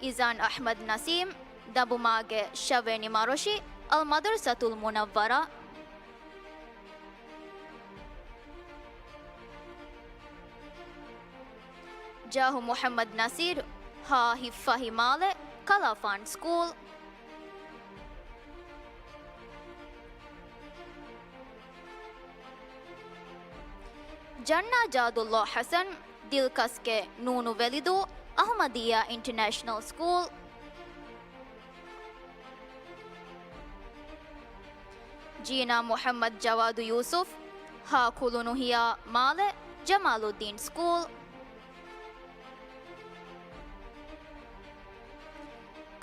ಇಜಾನ್ ಅಹ್ಮದ್ ನಸೀಮ್ ದಬುಮಾಗೆ ಶವೇನಿ ಮರೋಶಿ ಅಲ್ ಮದರ್ಸತುಲ್ ಮುನವ್ವರ ಜಾಹು ಮುಹಮ್ಮದ್ ನಸೀರ್ ಹಾ ಹಿಫಾ ಹಿಮಾಲೆ ಕಲಾಫಾನ್ school ಜನ್ನಾ ಜಾದುಲ್ಲಾ Hasan ದಿಲ್ಕಸ್ಗೆ ನೂನು ವೆಲಿದು Ahmadiyya international school Zeena Mohamed Jawad Yoosuf ಹಾ ಕುಲುನುಹಿಯಾ ಮಾಲೆ ಜಮಾಲುದ್ದೀನ್ ಸ್ಕೂಲ್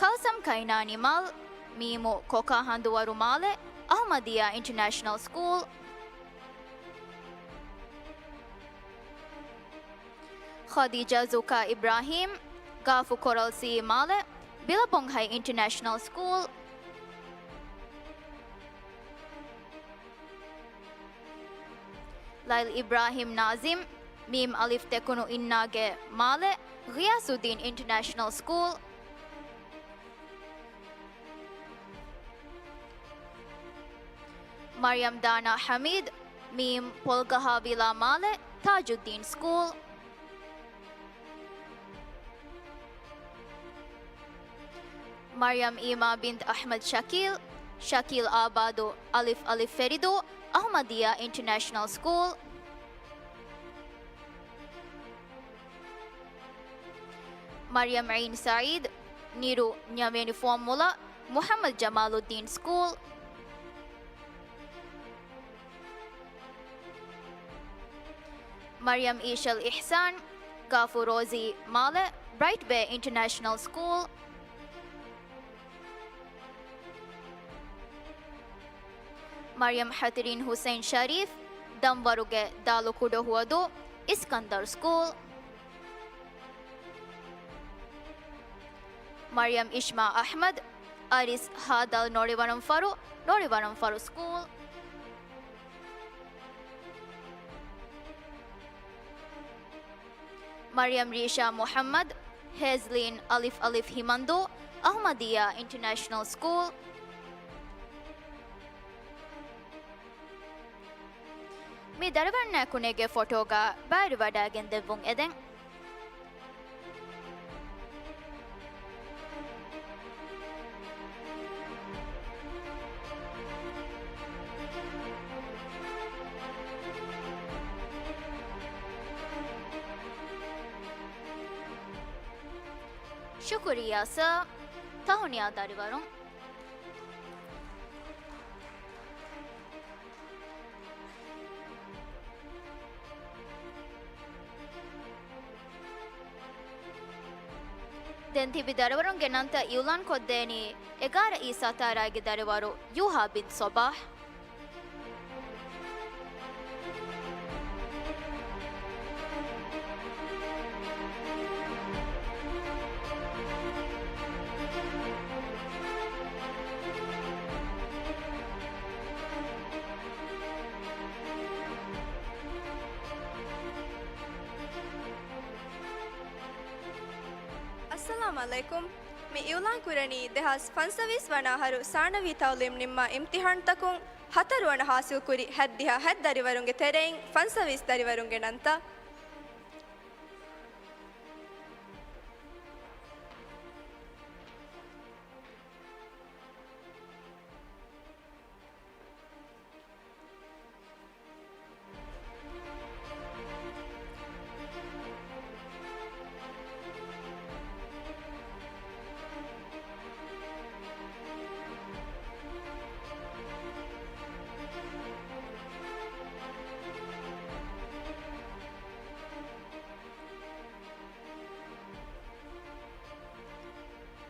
ಕಲ್ಸಂ ಕೈನಾನಿ ಮಾಲ್ ಮೀಮು ಕೊಕಾ ಹಂದುವರು ಮಾಲೆ ಅಹಮದಿಯಾ ಇಂಟರ್ನ್ಯಾಷನಲ್ ಸ್ಕೂಲ್ ಖದೀಜಾ ಜುಕಾ Ibrahim Gafu Coral Sea Male, Billabong High International School, Lail Ibrahim Nazim, Mim Alif Tekunu Innage Male, Ghiyasuddin International School, Maryam Dana Hamid, Mim Polgahavila Male, Tajuddin School, Maryam Ima bint Ahmed Shakil, Shakil Abado Alif Alif Ferido, Ahmadiyya International School, Maryam Ain Saeed, Niru Nyameni Formula, Muhammad Jamaluddin School, Maryam Ishal Ihsan, Gafu Rozi Male, Bright Bay International School, Maryam Hatirin Hussein Sharif, Damwaruge Dalukudo Huado, Iskandar School, Maryam Ishma Ahmad, Aris Hadal Norivaram Faru School, Maryam Risha Muhammad, Hazlin Alif Alif Himando, Ahmadiyya International School, Mi daravarna kunege fotoga bari wadagen devung eden. Shukriya sir, tahuniya darivarun. Dentibi darivarun genanta Yulan koddeni egara Isa taragi darivaru Yuha bin Sobah. Assalamu alaikum. Me Yulan Kurani dehas fansavis wanaharu Sanavi Taulim Nimma Imtihan Takun Hataruana Hasil Kuri Haddiha Had Darivarunge Tereng Fansavis Darivarunge Nanta.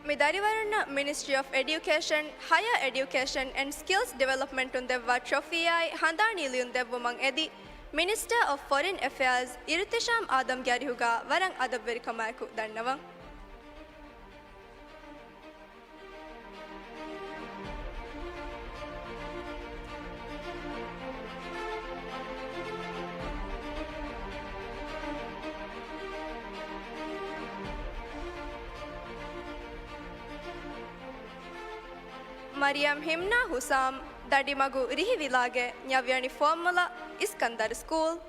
Midarivarana Ministry of Education, Higher Education and Skills Development on the Trophy Handani Liun Devumang Edi, Minister of Foreign Affairs, Irtisham Adam Gyarihuga, Varang Adabveri Kamaku Danavang. Maryam Himna Husam, Dadimagu Rihi Vilage, Nyavyani Formula, Iskandar School.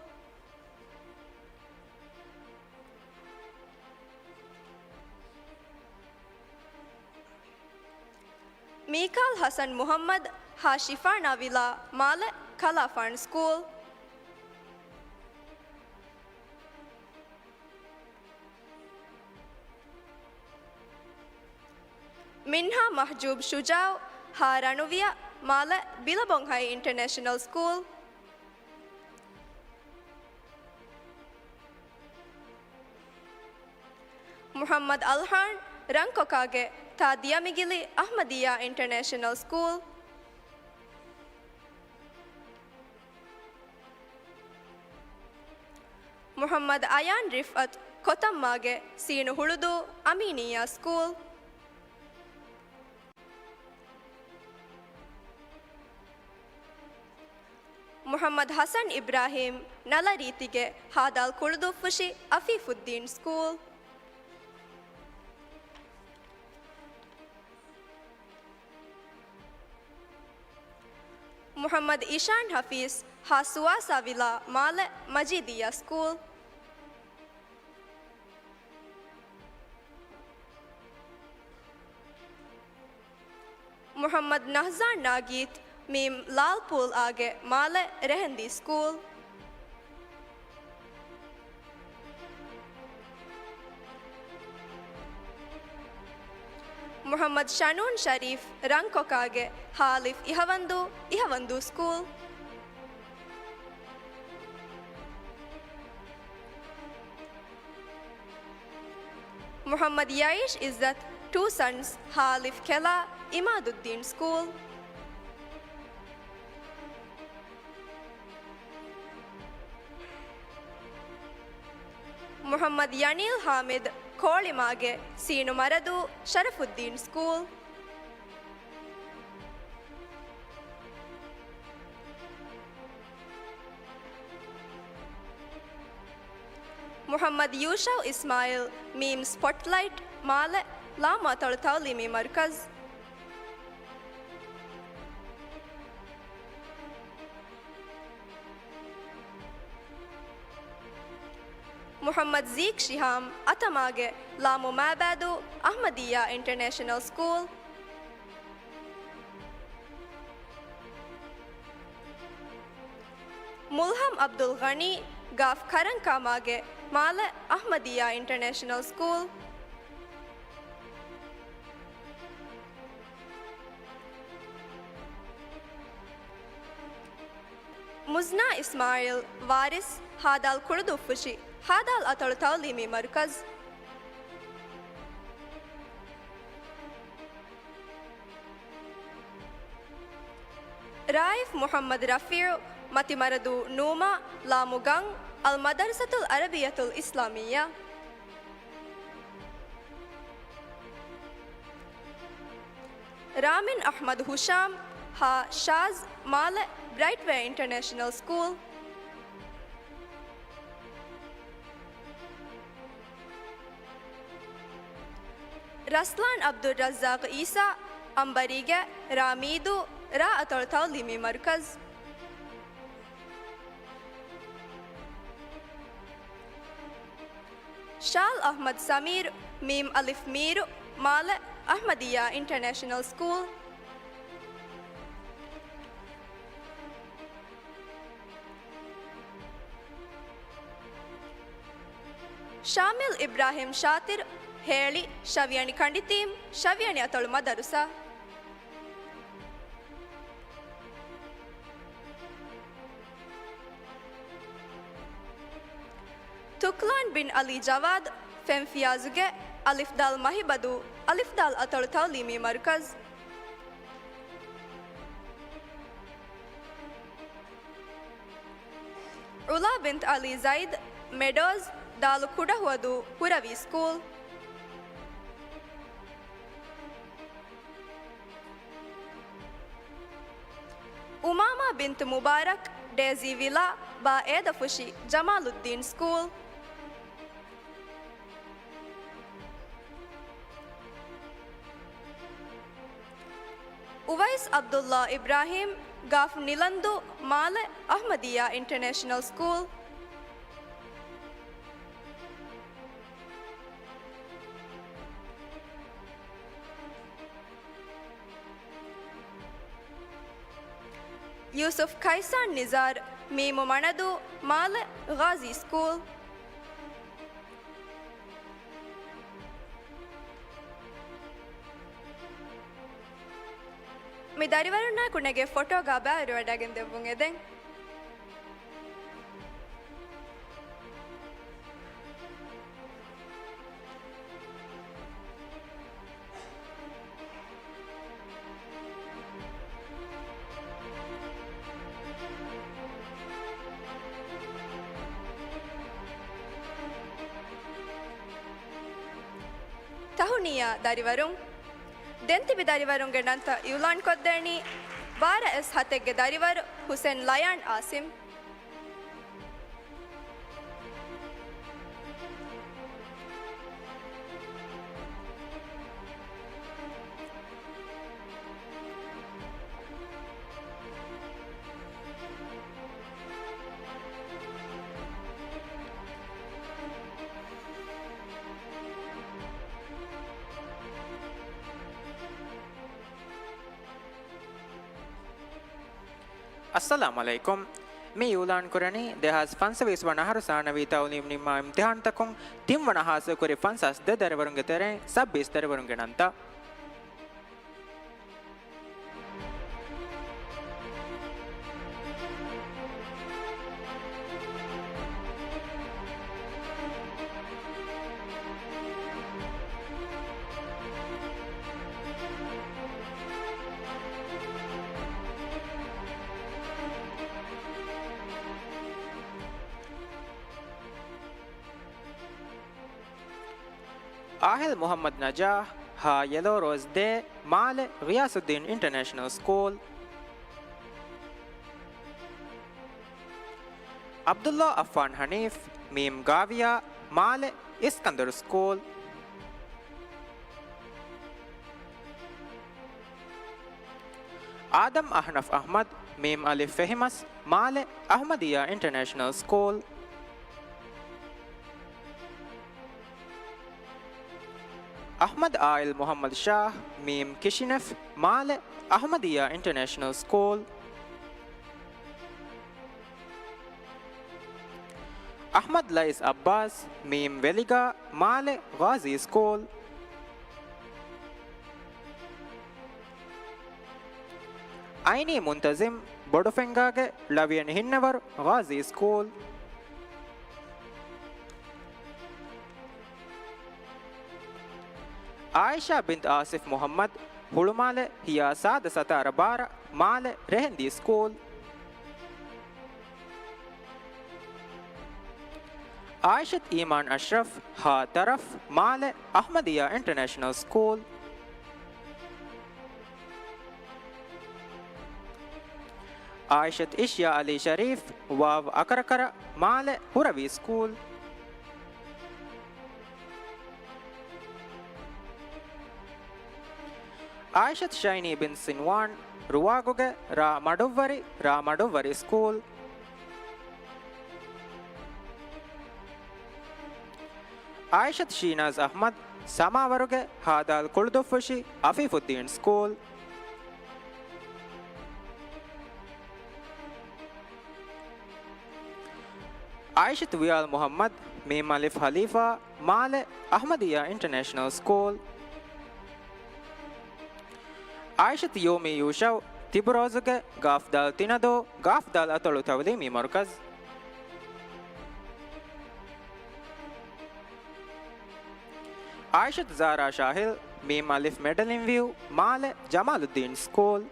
Mikal Hassan Muhammad, Hashifana Villa, Male, Kalafan School. Minha Mahjub Shujao, Haranuvia, Male, Billabong High International School. Muhammad Alhan, Rankokage, Tadia Migili, Ahmadiyya International School. Muhammad Ayan Rifat, ಕೊತಮ್ಮಾಗೆ scene ಹುಳುದು ಅಮೀನಿಯಾ school Muhammad Hasan Ibrahim ನಲರೀತಿಗೆ ಹಾದಾಲ್ ಕುಳುದು ಫುಶಿ ಅಫೀಫುದ್ದೀನ್ school Muhammad Ishan Hafiz ಹಾಸುವಾ ಸಾವಿಲಾ ಮಾಲೆ ಮಜೀದಿಯಾ school Muhammad नहज़ार नागीत meme Lalpul आगे माले रहंदी school Muhammad शानून शरीफ रंगकोक आगे हालिफ इहवंदू school Muhammad याइश इज्जत 2 sons हालिफ खेला Imaduddin school Muhammad यानील हामिद कोलिमागे सीनु मरदु शरफुद्दीन स्कूल मुहम्मद यूशव इस्माइल मीम स्पॉटलाइट माले लामा तौलीमी मरकज़ मुहम्मद ज़ीक शिहाम अतमागे लामो माबादो अहमदिया इंटरनेशनल स्कूल मुल्हम अब्दुल गनी गाफ खरंग कामागे माले अहमदिया इंटरनेशनल स्कूल मुजना इस्माइल वारिस हादाल कुर्दु फुशी हादाल अतल तौलीमी मरकज़ राइफ मोहम्मद रफ़ीउ मतिमरदु नूमा लामुगंग अल मदरसतुल अरबियतुल इस्लामिया रामिन अहमद हुशाम हा शाज माल Brightway international school Ruslaan Abdul Razzaq ईसा अंबरीगे रामीदु रा अतल तौलीमी मरकज़ शाल अहमद समीर मीम अलिफ मीर माल अहमदिया इंटरनेशनल स्कूल शामिल इब्राहिम शातिर ಹೇಳಿ ಶವ್ಯಾಣಿ ಖಂಡಿತೀಂ ಶವ್ಯಾಣಿ ಅತಳು ಮದರುಸ ತುಕ್ಲಾನ್ ಬಿನ್ ಅಲಿ ಜವಾದ್ ಫೆಂಫಿಯಾಜುಗೆ ಅಲಿಫ್ ದಾಲ್ ಮಹಿಬದು ಅಲಿಫ್ ದಾಲ್ ಅತಳು ತೌಲೀಮಿ ಮರ್ಕಜ್ ಉಲಾ ಬಿಂತ್ ಅಲಿ ಝೈದ್ ಮೆಡೋಸ್ ದಾಲು ಕುಡಹುವುದು ಹುರವಿ ಸ್ಕೂಲ್ उमामा बिंत मुबारक डेजी विला बा एदफुशी जमालुद्दीन स्कूल उवैस अब्दुल्ला इब्राहिम गाफ निलंदु माल Ahmadiyya international school Yusuf खैसान Nizar memo मनदु माल गाजी स्कूल मी दारिवरना कुनेगे फोटो गाबा रुवाडागिंदे बुंगेदे ಜೂನಿಯ ದರಿವರುಂ ದೆಂತಿಬಿ ದರಿವರುಂಗೆ ನಂತ ಯುಲಾನ್ ಕೊದ್ದೆಣಿ ವಾರ ಎಸ್ ಹತೆಗ್ಗೆ ದರಿವರು ಹುಸೇನ್ ಲಯಾನ್ ಆಸಿಂ अस्सलाम अलैकुम मैं यूलान कुरनी देहास फंस विस्वना हर सानवी तौलीम निम्मा इम्तिहान तकुं तिम वना हास कुरे फंसस दे दरवरुंगे तेरे सब 20 दरवरुंगे नंता आहिल मोहम्मद नजाह हा येलो रोज दे माल गियासुद्दीन इंटरनेशनल स्कूल अब्दुल्ला अफ़ान हनीफ मीम गाविया माल इस्कंदर स्कूल आदम अहनफ अहमद मीम अलिफ फहिमस माल अहमदिया इंटरनेशनल स्कूल अहमद आयल मोहम्मद शाह मीम किशिनफ माल अहमदिया इंटरनेशनल स्कूल अहमद लईस अब्बास मीम वेलिगा माल गाजी स्कूल आइनी मुंतजिम बोडोफेंगागे लवियन हिन्नवर गाजी स्कूल आयशा बिंत आसिफ मोहम्मद हुलुमाल हिया साद सतार बार माल रहंदी स्कूल आयशत ईमान अशरफ हा तरफ माल अहमदिया इंटरनेशनल स्कूल आयशत इशिया अली शरीफ वाव अकरकर माल हुरवी स्कूल आयशत शाइनी बिन सिनवान रुवागुगे रा मडुवरी स्कूल आयशत शीनाज अहमद समावरुगे हादाल कुलदुफुशी अफीफुद्दीन स्कूल आयशत वियाल मोहम्मद मीम अलिफ खलीफा माल अहमदिया इंटरनेशनल स्कूल आयशत योमी यूशव तिबरोजुगे गाफदाल तिनदो गाफदाल अतलु तवलीमी मरकज आयशत ज़ारा शाहिल मीम अलिफ Madeline view Male Jamaluddin school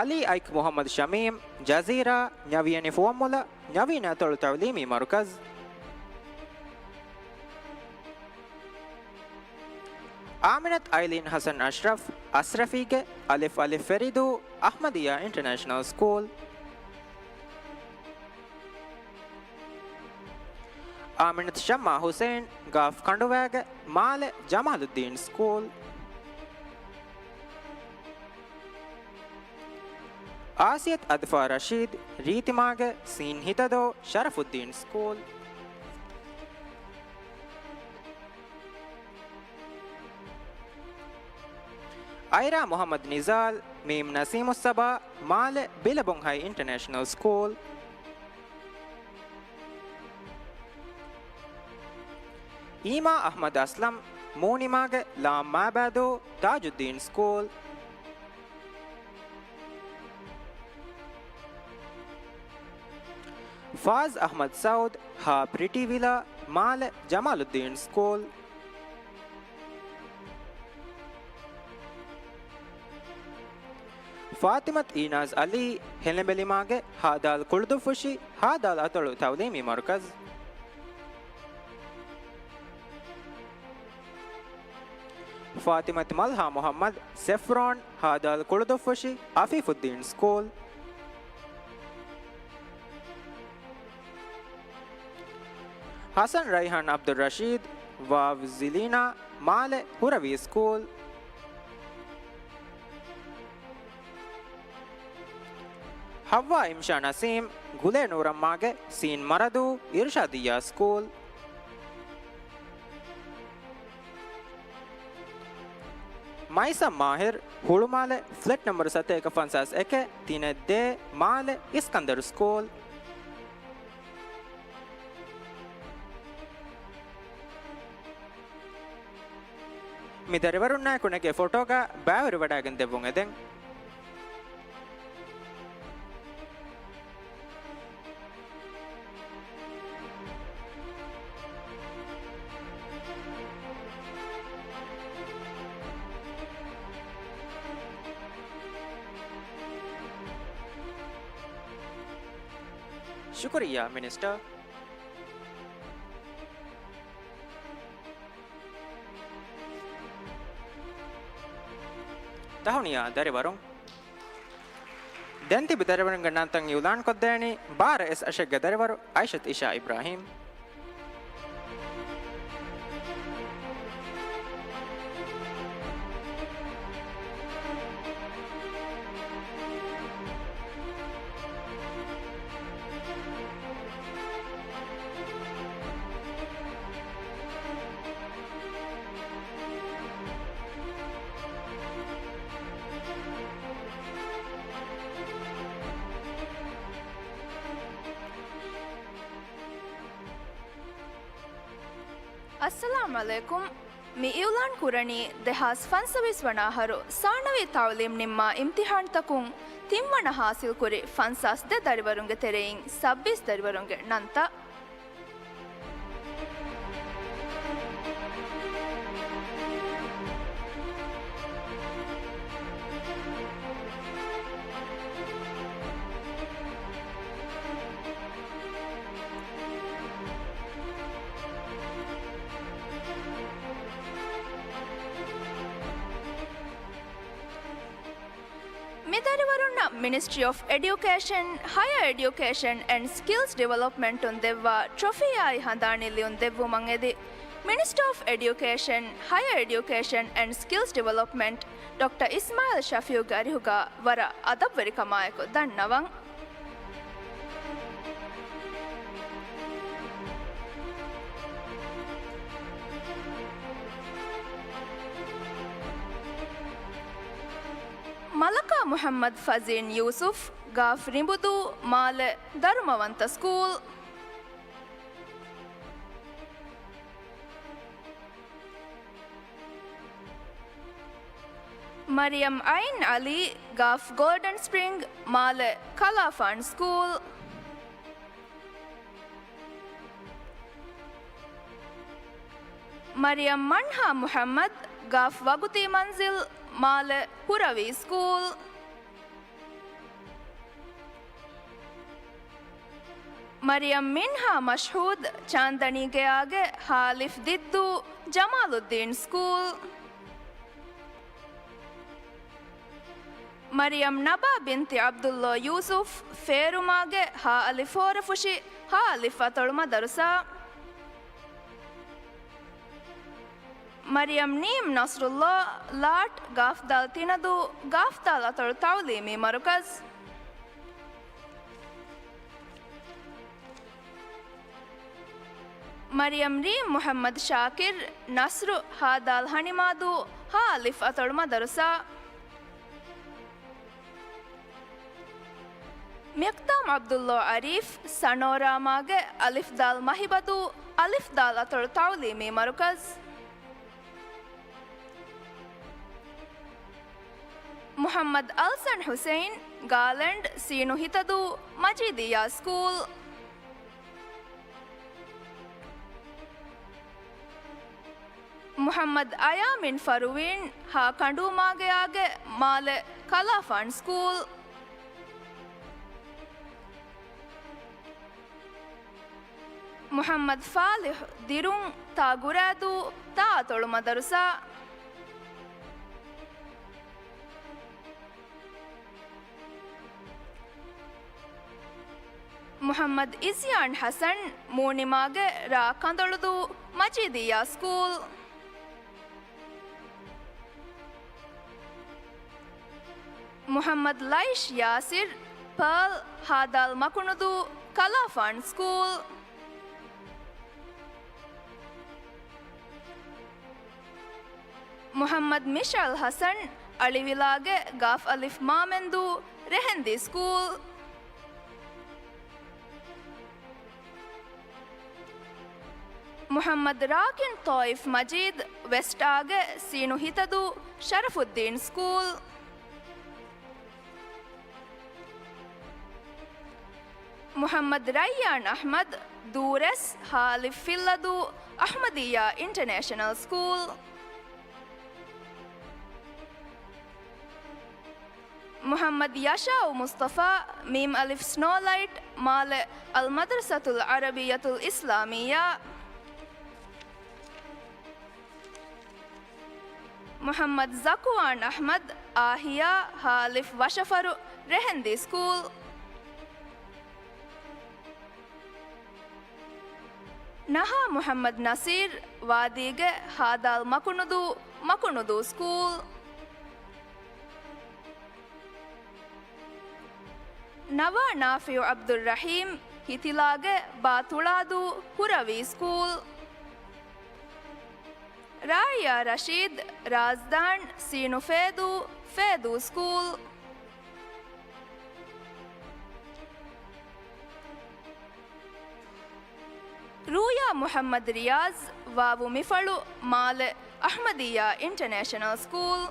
Ali ऐक मोहम्मद शमीम जजीरा न्यवियनि फुअमुला न्यवीन अतलु तवलीमी मरकज आमिनत आइलिन हसन अशरफ अशरफीगे अलिफ अलिफ फरीदू अहमदिया इंटरनेशनल स्कूल आमिनत शम्मा हुसैन गाफ खंडुवैग माल जमालुद्दीन स्कूल आसियत अदफा रशीद रीतिमागे सीन हितदो शरफुद्दीन स्कूल आयरा मोहम्मद निजाल मीम नसीम उस्सबा Male billabong high international school Eema Ahmed Aslam मोनिमागे लाम माबादो ताजुद्दीन स्कूल फाज अहमद सऊद हा pretty villa Male Jamaluddin school Fathimath Inaz Ali हेलेबेलिमागे हादाल कुर्दुफुशी हादाल अतलु तवलीमी मरकज ಫಾತಿಮತ್ ಮಲ್ಹಾ ಮೊಹಮ್ಮದ್ ಸೆಫ್ರಾನ್ ಹಾದಾಲ್ ಕುಳದೊಫಶಿ ಆಫೀಫುದ್ದೀನ್ ಸ್ಕೂಲ್ ಹಸನ್ ರೈಹಾನ್ ಅಬ್ದುಲ್ ರಶೀದ್ ವಾವ್ ಜಿಲೀನಾ ಮಾಲೆ ಹುರವಿ ಸ್ಕೂಲ್ ಹವ್ವಾ ಇಮ್ಶಾ ನಸೀಮ್ ಗುಲೆ ನೂರಮ್ಮಾಗೆ ಸೀನ್ Maradhoo Irshadhiyya school Maisa Mahir Hulhumale flat number 751 ತಿನೆ ದೇ ಮಾಲೆ ಇಸ್ಕಂದರ್ ಸ್ಕೂಲ್ ಮಿದರಿವರುಣ್ಣ ಕುಣಗೆ ಫೋಟೋಗ ಬ್ಯಾವರಿ ವಡಾಗನ್ ದೆವ್ವುಂಗೆದೆಂ ಶುಕ್ರಿಯಾ minister tahuniya dariwarun denti bidariwarun gannantang yulan koddani bara es ashegga dariwaru aishat isha ibrahim अस्सलाम अलैकुम मी इवलान कुरणी देहास फंसविस वनाहरो साणवी तावलीम निम्मा इम्तिहान तकुं तिम्वण हासिल कुरी फंसास दे दरिवरुंगे तेरेइं 26 दरिवरुंगे नंता Ministry of Education, Higher Education and Skills Development on Devva Trophy ai handanili on Devvu mangedi Minister of Education, Higher Education and Skills Development Dr. Ismail Shafiu Garihuga wara adabwari kamayako dannawan Malaka Muhammad Fazin Yusuf Gaf Rimbudu Male Dharmavanta School Mariam Ain Ali Gaf Golden Spring Male Kalafan School Mariam Manha Muhammad Gaf Waguti Manzil Male Huravi School Mariam Minha Mashhood Chandani ke aage Halif Diddu Jamaluddin School Mariam Naba binti Abdullah Yusuf Ferumage Ha Alifora Fushi Ha Alifatul Madarasa Mariam Neem Nasrullah Lat Gafdal Tinadu Gafdal Atul Tawlimi Marukaz Mariam Reem Muhammad Shakir Nasru Hadal Hanimadu Ha Alif Atul Madarasa Miqtam Abdullah Arif Sanora Mage Alif Dal Mahibadu Alif Dal Atul Tawlimi Marukaz Muhammad Alsan Hussain Garland Sinu Hitadu Majidiya School Muhammad Ayamin Faruin Ha Kandu Mage Age Male Kalafan School Muhammad Falih Dirung Ta Guradu Ta Tolu Madarasa Muhammad ಇಸ್ಯಾನ್ ಹಸನ್ ಮೂರ್ಣಿಮಾಗೆ ರಾ Kandholhudhoo Majeedhiyya school Muhammad Laish Yasir pearl ಹಾದಾಲ್ ಮಕುಣುದು ಕಲಾಫಾನ್ school Muhammad Mishal Hassan ಅಳಿವಿಲಾಗೆ ಗಾಫ್ ಅಲಿಫ್ Maamendhoo Rehendhi school Muhammad Rakin Thaif Majeed west ಆಗೆ ಸೀನು ಹಿತದು ಶರಫುದ್ದೀನ್ ಸ್ಕೂಲ್ ಮುಹಮ್ಮದ್ ರಯ್ಯಾನ್ ಅಹ್ಮದ್ ದೂರೆಸ್ ಹಾಲಿಫ್ ಫಿಲ್ಲದು ಅಹ್ಮದಿಯಾ ಇಂಟರ್ನ್ಯಾಷನಲ್ ಸ್ಕೂಲ್ ಮುಹಮ್ಮದ್ ಯಶಾವ್ ಮುಸ್ತಫಾ ಮೀಮ್ ಅಲಿಫ್ ಸ್ನೋಲೈಟ್ ಮಾಲೆ ಅಲ್ ಮದ್ರಸತುಲ್ ಅರಬಿಯತುಲ್ ಇಸ್ಲಾಮಿಯಾ ಮುಹಮ್ಮದ್ ಜಕುವಾನ್ ಅಹ್ಮದ್ ಆಹಿಯಾ ಹಾಲಿಫ್ ವಶಫರು ರೆಹಂದಿ ಸ್ಕೂಲ್ ನಹಾ ಮುಹಮ್ಮದ್ ನಸೀರ್ ವಾದಿಗೆ ಹಾದಾಲ್ ಮಕುಣುದು ಸ್ಕೂಲ್ ನವಾ ನಾಫಿಯು ಅಬ್ದುಲ್ ರಹೀಂ ಹಿತಿಲಾಗೆ ಬಾತುಳಾದು ಹುರವಿ ಸ್ಕೂಲ್ ರಾಯಾ ರಶೀದ್ ರಾಜ್ದಾನ್ ಸೀನು ಫೇದು ಸ್ಕೂಲ್ ರೂಯಾ ಮುಹಮ್ಮದ್ ರಿಯಾಜ್ ವಾವು ಮಿಫಳು Male Ahmadiyya international school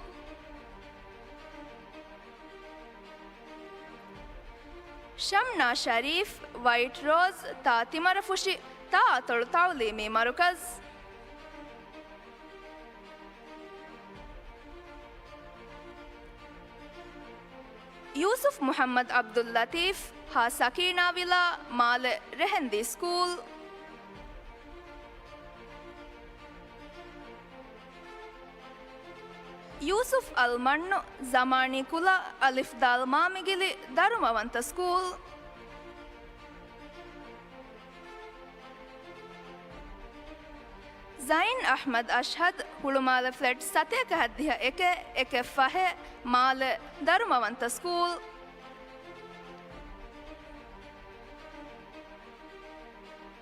Shamna Shareef white rose ತಾ ತಿಮರಫುಷಿ ತಾ ತೊಳು ತಾವ್ಲೀಮಿ ಮರುಕಜ್ ಯೂಸುಫ್ ಮುಹಮ್ಮದ್ ಅಬ್ದುಲ್ ಲತೀಫ್ ಹಾ ಸಕೀನಾ ವಿಲಾ ಮಾಲೆ ರೆಹಂದಿ ಸ್ಕೂಲ್ ಯೂಸುಫ್ ಅಲ್ ಮಣ್ಣು ಜಮಾನಿ ಕುಲ ಅಲಿಫ್ ದಾಲ್ ಮಾಮಿಗಿಲಿ ಧರ್ಮವಂತ ಸ್ಕೂಲ್ ज़ैन अहमद अशहद हुಳುಮಾಲ ಫ್ಲೆಟ್ ಸತೇಕ ಹದ್ದಿಯ ಎಕೆ ಫಹೆ ಮಾಲ ಧರ್ಮವಂತ ಸ್ಕೂಲ್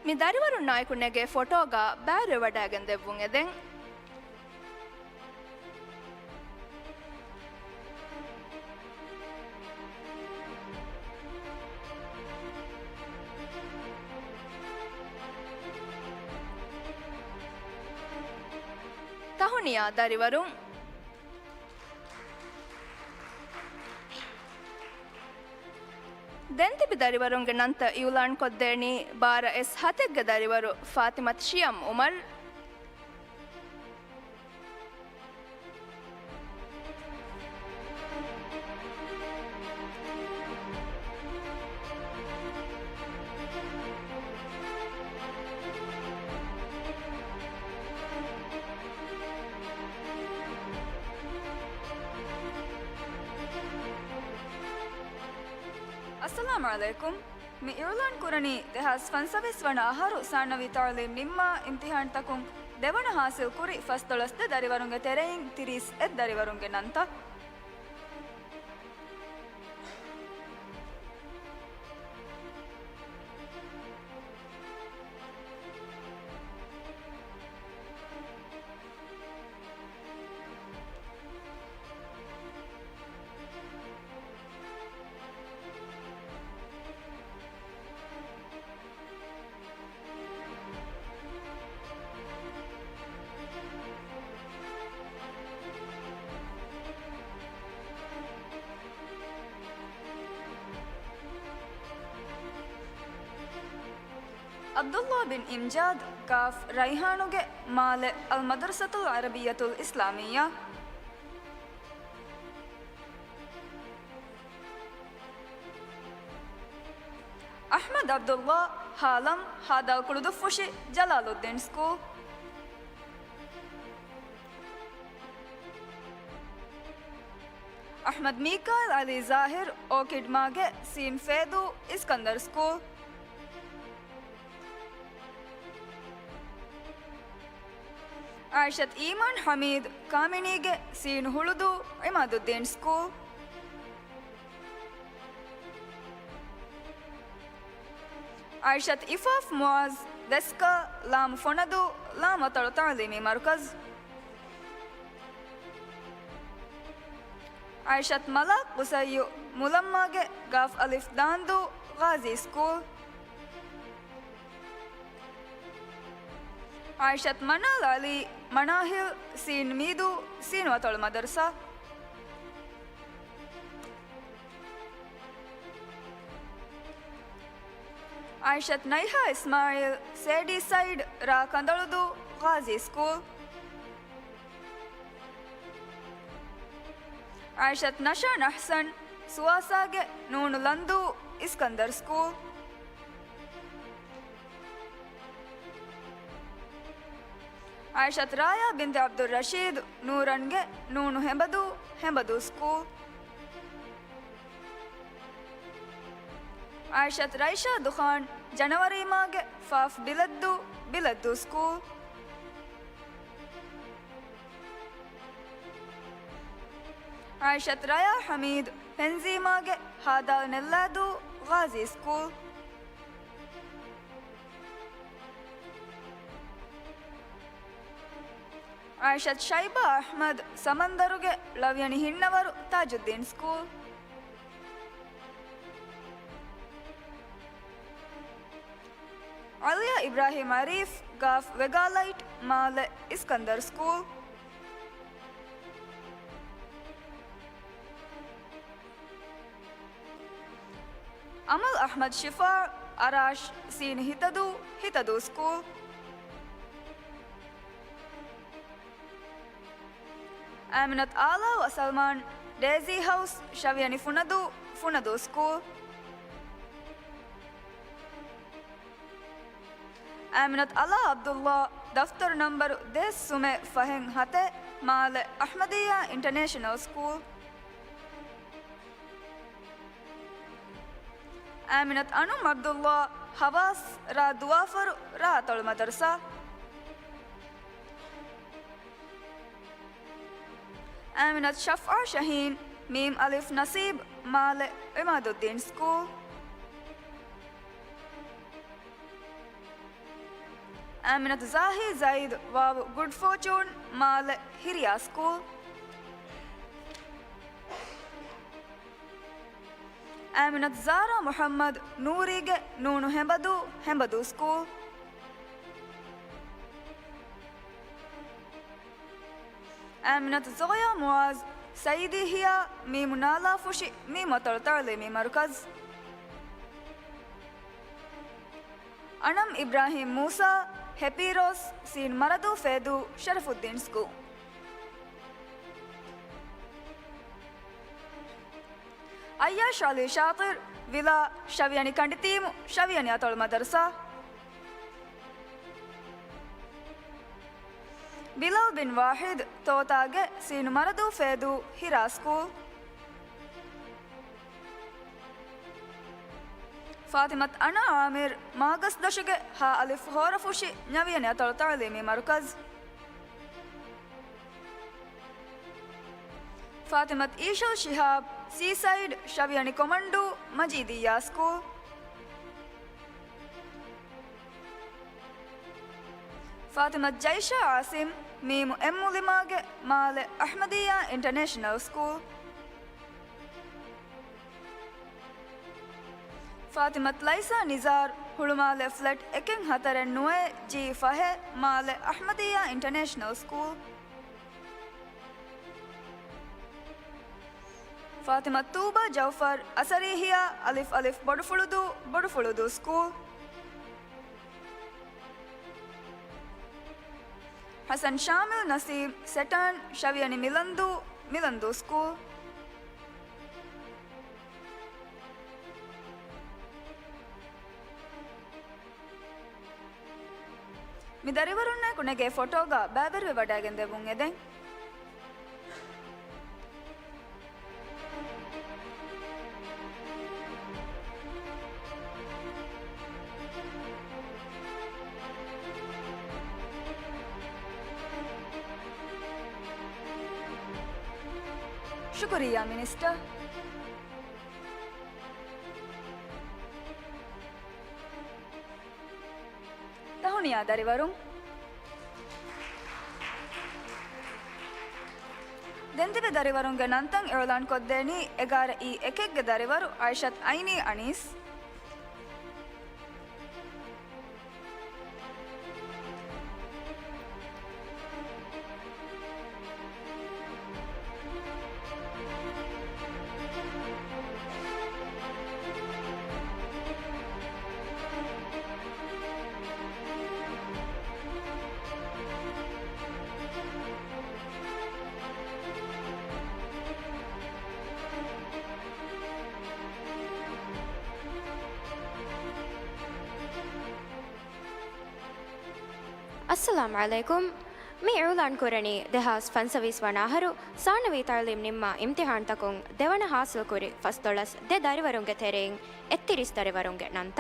ಮಿ ದರಿವರು ನಾಯಕುನೆಗೆ ಫೋಟೋಗ ಬ್ಯಾರೆ ವಡಾಗೆಂದೆವ್ವುಂ ಎದೆಂ ತಹುನಿಯಾ ದರಿವರು ದೆಂತಿಬಿ ದರಿವರುಂಗೆ ನಂತ ಇವುಲಾಣ್ ಕೊದ್ದೇಣಿ ಬಾರ ಎಸ್ ಹತೆಗ್ಗ ದರಿವರು ಫಾತಿಮತ್ ಶಿಯಂ ಉಮರ್ अस्सलाम वालेकुम मैं इरलान कुरनी देहास फंसविस वण आहारू साणवी तालीम निम्मा इम्तिहान तकुं देवण हासिल कुरी फस्तुलस्ते दरिवरुंगे तेरेइंग तिरीस एद दरिवरुंगे ನಂತ अब्दुल्ला बिन इमजाद काफ रैहानुगे माले अल मदरसतुल अरबियतुल इस्लामिया अहमद अब्दुल्ला हालम हादाल कुलुदुफुशी जलालुद्दीन स्कूल अहमद मीकाइल अली जाहिर ओकिड मागे सीन फेदू इस्कंदर स्कूल ಆಯಿಷತ್ ಈಮಾನ್ ಹಮೀದ್ ಕಾಮಿನಿಗೆ ಸೀನು ಹುಳುದು Imaduddin school. ಆಯಿಷತ್ ಇಫಾಫ್ ಮುವಾಜ್ ದೆಸ್ಕ Lam ಫೊನದು lama ತಳು ತಾಲೀಮಿ Markaz. ಆಯಿಷತ್ ಮಲಾಕ್ ಕುಸಯ್ಯು ಮುಲಮ್ಮಗೆ Gauff Alif ದಾಂದು Ghazi school. ಆಯಿಷತ್ ಮನಾಲ್ Ali ಮನಾಹಿಲ್ scene ಮೀದು scene ವತಳು ಮದರ್ಸಾ. ಆಯಿಷತ್ ನೈಹಾ Ismail ಸೇಡಿ side ರಾ ಕಂದಳುದು ಗಾಜಿ ಸ್ಕೂಲ್. ಆಯಿಷತ್ ನಶಾನ್ ಅಹ್ಸನ್ ಸುವಾಸಾಗೆ ನೂನು ಲಂದು ಇಸ್ಕಂದರ್ ಸ್ಕೂಲ್. ಆಯಿಷತ್ ರಾಯಾ ಬಿಂದೆ ಅಬ್ದುಲ್ ರಶೀದ್ ನೂರನ್ಗೆ ನೂನು ಹೆಂಬದು ಸ್ಕೂಲ್. ಆಯಿಷತ್ ರೈಷಾ ದುಖಾನ್ ಜನವರಿ ಮಾಗೆ ಫಾಫ್ ಬಿಲದ್ದು ಸ್ಕೂಲ್. ಆಯಿಷತ್ ರಯಾ ಹಮೀದ್ ಪೆನ್ಜಿಮಾಗೆ ಹಾದಾ ನೆಲ್ಲಾದು ಗಾಜಿ ಸ್ಕೂಲ್. ಆಯಿಷತ್ ಶೈಬಾ ಅಹ್ಮದ್ ಸಮಂದರುಗೆ ಲವ್ಯಣಿ ಹಿನ್ನವರು ತಾಜುದ್ದೀನ್ ಸ್ಕೂಲ್. ಅಲಿಯಾ ಇಬ್ರಾಹಿಂ ಅರೀಫ್ ಗಾಫ್ ವೆಗಾಲೈಟ್ ಮಾಲೆ ಇಸ್ಕಂದರ್ ಸ್ಕೂಲ್. ಅಮಲ್ ಅಹ್ಮದ್ ಶಿಫಾ ಅರಾಶ್ ಸೀನ್ ಹಿತದು ಸ್ಕೂಲ್. ಆಮಿನತ್ ಆಲಾ ವ ಸಲ್ಮಾನ್ ಡೇಜಿ ಹೌಸ್ ಶವ್ಯನಿ ಫುನದು ಸ್ಕೂಲ್. ಆಮಿನತ್ ಅಲಾ ಅಬ್ದುಲ್ಲಾ ದಫ್ತರ್ ನಂಬರ್ ದೇಸ್ ಸುಮೆ ಫಹೆಂಗ್ ಹತೆ ಮಾಲೆ ಅಹ್ಮದಿಯಾ ಇಂಟರ್ನ್ಯಾಷನಲ್ ಸ್ಕೂಲ್. ಆಮಿನತ್ ಅನುಮ್ ಅಬ್ದುಲ್ಲಾ ಹವಾಸ್ ರಾ ದುವಾಫರ್ ರಾ ತಳು ಮದರ್ಸಾ. ಆಮಿನತ್ ಶಫಾ ಶಹೀನ್ ಮೀಮ್ ಅಲಿಫ್ ನಸೀಬ್ ಮಾಲೆ ಇಮಾದುದ್ದೀನ್ ಸ್ಕೂಲ್. ಆಮಿನತ್ ಜಾಹಿ ಜೈದ್ ವಾವ್ good fortune Male Hiriya school. Aminath Zara Muhammad ನೂರಿಗೆ ನೂನು ಹೆಂಬದು ಸ್ಕೂಲ್. ಆಮಿನತ್ ಝೋಯಾ ಮುವಾಜ್ ಸೈದಿ ಹಿಯಾ ಮೀಮು ನಾಲಾ ಫುಶಿ ಮೀಮ ತಳತಾಳೀಮಿ ಮರ್ಕಜ್. ಅಣಂ ಇಬ್ರಾಹಿಂ ಮೂಸಾ ಹೆಪಿರೋಸ್ ಸೀನ್ ಮರದು ಫೇದು ಶರಫುದ್ದೀನ್ ಸ್ಕೂಲ್. ಅಯ್ಯಾಶ್ ಅಲಿ ಶಾತಿರ್ ವಿಲಾ ಶವಿಯನಿ ಕಂಡಿತೀಮು ಶವಿಯನಿ ಅತೊಳು ಮದರ್ಸಾ. ಬಿಲಾಲ್ ಬಿನ್ ವಾಹಿದ್ ತೋತಾಗೆ ಸೀನು ಮರದು ಫೇದು ಹಿರಾ ಸ್ಕೂಲ್. ಫಾತಿಮತ್ ಅಣ ಆಮಿರ್ ಮಾಗಸ್ ದಶಗೆ ಹಾ ಅಲಿಫ್ ಹೋರಫುಶಿ ನವಿಯನಿ ಅತೊಳು ತಾಲೀಮಿ ಮರ್ಕಜ್. ಫಾತಿಮತ್ ಈಶಲ್ ಶಿಹಾಬ್ ಸೀಸೈಡ್ ಶವಿಯನಿ ಕೊಮಂಡು ಮಜೀದಿಯಾ ಸ್ಕೂಲ್. ಫಾತಿಮತ್ ಜೈಶಾ ಆಸಿಮ್ ಮೀಮು ಎಮ್ಮುಲಿಮಾಗೆ ಮಾಲೆ ಅಹ್ಮದಿಯಾ ಇಂಟರ್ನ್ಯಾಷನಲ್ ಸ್ಕೂಲ್. ಫಾತಿಮತ್ ಲೈಸಾ ನಿಜಾರ್ ಹುಳುಮಾಲೆ ಫ್ಲೆಟ್ ಎಕೆಂಗ್ ಹತರೆ ನುವೆ ಜಿ ಫಹೆ ಮಾಲೆ ಅಹ್ಮದಿಯಾ ಇಂಟರ್ನ್ಯಾಷನಲ್ ಸ್ಕೂಲ್. ಫಾತಿಮತ್ ತೂಬಾ ಜೌಫರ್ ಅಸರಿಹಿಯಾ ಅಲಿಫ್ ಬೊಡುಫುಳುದು school. Hassan Shamil Naseem ಸೆಟಾನ್ ಶವಿಯನಿ ಮಿಲಂದು school. ಮಿದರಿವರುನ್ನೆ ಕುನೆಗೆ ಫೋಟೋಗ ಬ್ಯಾಬೆರ್ವೆ ವಡಾಗೆಂದೆ ಬುಂಗೆದೆ. ಶುಕ್ರಿಯಾ minister. ತಹುಣಿಯಾ ದರಿವರು ದೆಂತಿವೆ ದರಿವರುಂಗೆ ನಂತಂ ಏಳಾಣ್ ಕೊದ್ದೇನಿ ಎಗಾರ ಈ ಎಕೆಗ್ಗೆ ದರಿವರು ಐಷತ್ ಐನಿ ಅನೀಸ್ ಅಸ್ಸಲಾಂ ಅಲೈಕುಂ. ಮಿ ಏಳಾಣ್ ಕುರಣಿ ದೆಹಾಸ್ ಫನ್ಸವೀಸ್ ವನಾಹರು ಸಾಣವಿ ತಾಳೀಮ್ ನಿಮ್ಮ ಇಮ್ತಿಹಾನ್ ತಕೊಂ ದೆವಣ ಹಾಸಲ್ ಕುರಿ ಫಸ್ತೊಳಸ್ ದೆ ದರಿವರುಂಗೆ ತೆರೆಯಿಂ ಎತ್ತಿರಿಸ್ ದರಿವರುಂಗೆ ನಂತ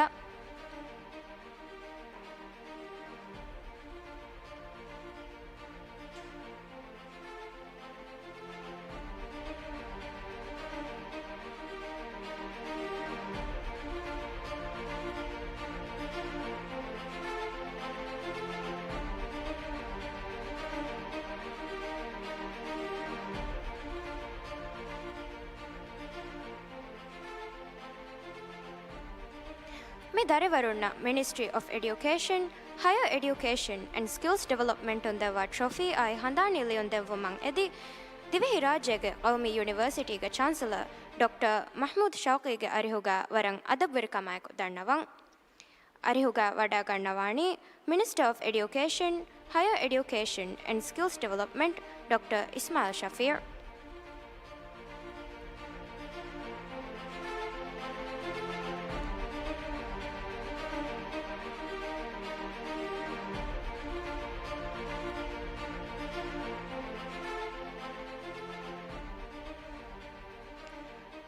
ಮಿ ದರೆವರುಣ್ಣ ministry of education higher education and skills development ಒಂದೆವ ಟ್ರೋಫಿ ಆಯ್ ಹಂದಾಣಿಲಿ ಒಂದೆವ ಮಂಗ್ ಎದಿ ದಿವೆಹಿ ರಾಜ್ಯಗೆ ಕೌಮಿ ಯೂನಿವರ್ಸಿಟಿಗೆ ಚಾನ್ಸಲರ್ ಡಾಕ್ಟರ್ ಮಹಮೂದ್ ಶೌಕಿಗೆ ಅರಿಹುಗ ವರಂಗ್ ಅದಬ್ ವಿರ್ಕಮಾಯಕು ದಣ್ಣವಂಗ್ ಅರಿಹುಗ ವಡ ಗಣ್ಣವಾಣಿ minister of education higher education and skills development doctor Ismail Shafeer.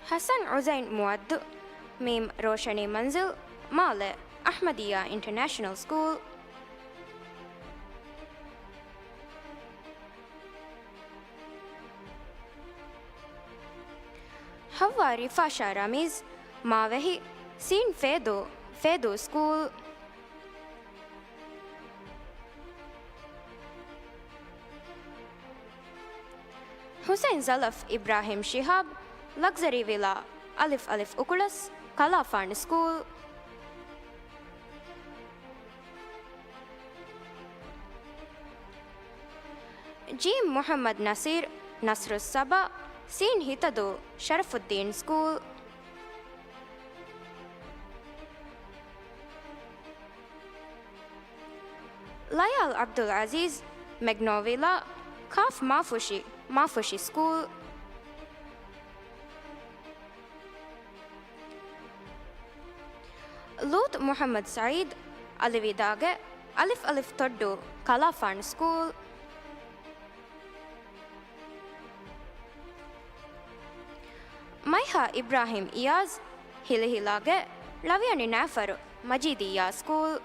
Hasan Uzain मुअद्द मीम रोशनी मंजिल माल अहमदिया इंटरनेशनल स्कूल. हवा रिफाशा रमीज़ मावही सीन फेदो स्कूल. हुसैन ज़लफ़ इब्राहिम शिहाब लग्जरी विला अलिफ अलिफ उकुलस कलाफान स्कूल. जी मोहम्मद नसीर नसरुस्सबा सीन हितदो शरफुद्दीन स्कूल. लयाल अब्दुल अजीज मैग्नोविला खाफ माफुशी स्कूल. लूत मोहम्मद सईद अलिविदागे अलिफ अलिफ तोड्डू कलाफान स्कूल. मैहा इब्राहिम इयाज हिलहिलागे लवियानी नाफर मजीदिया स्कूल.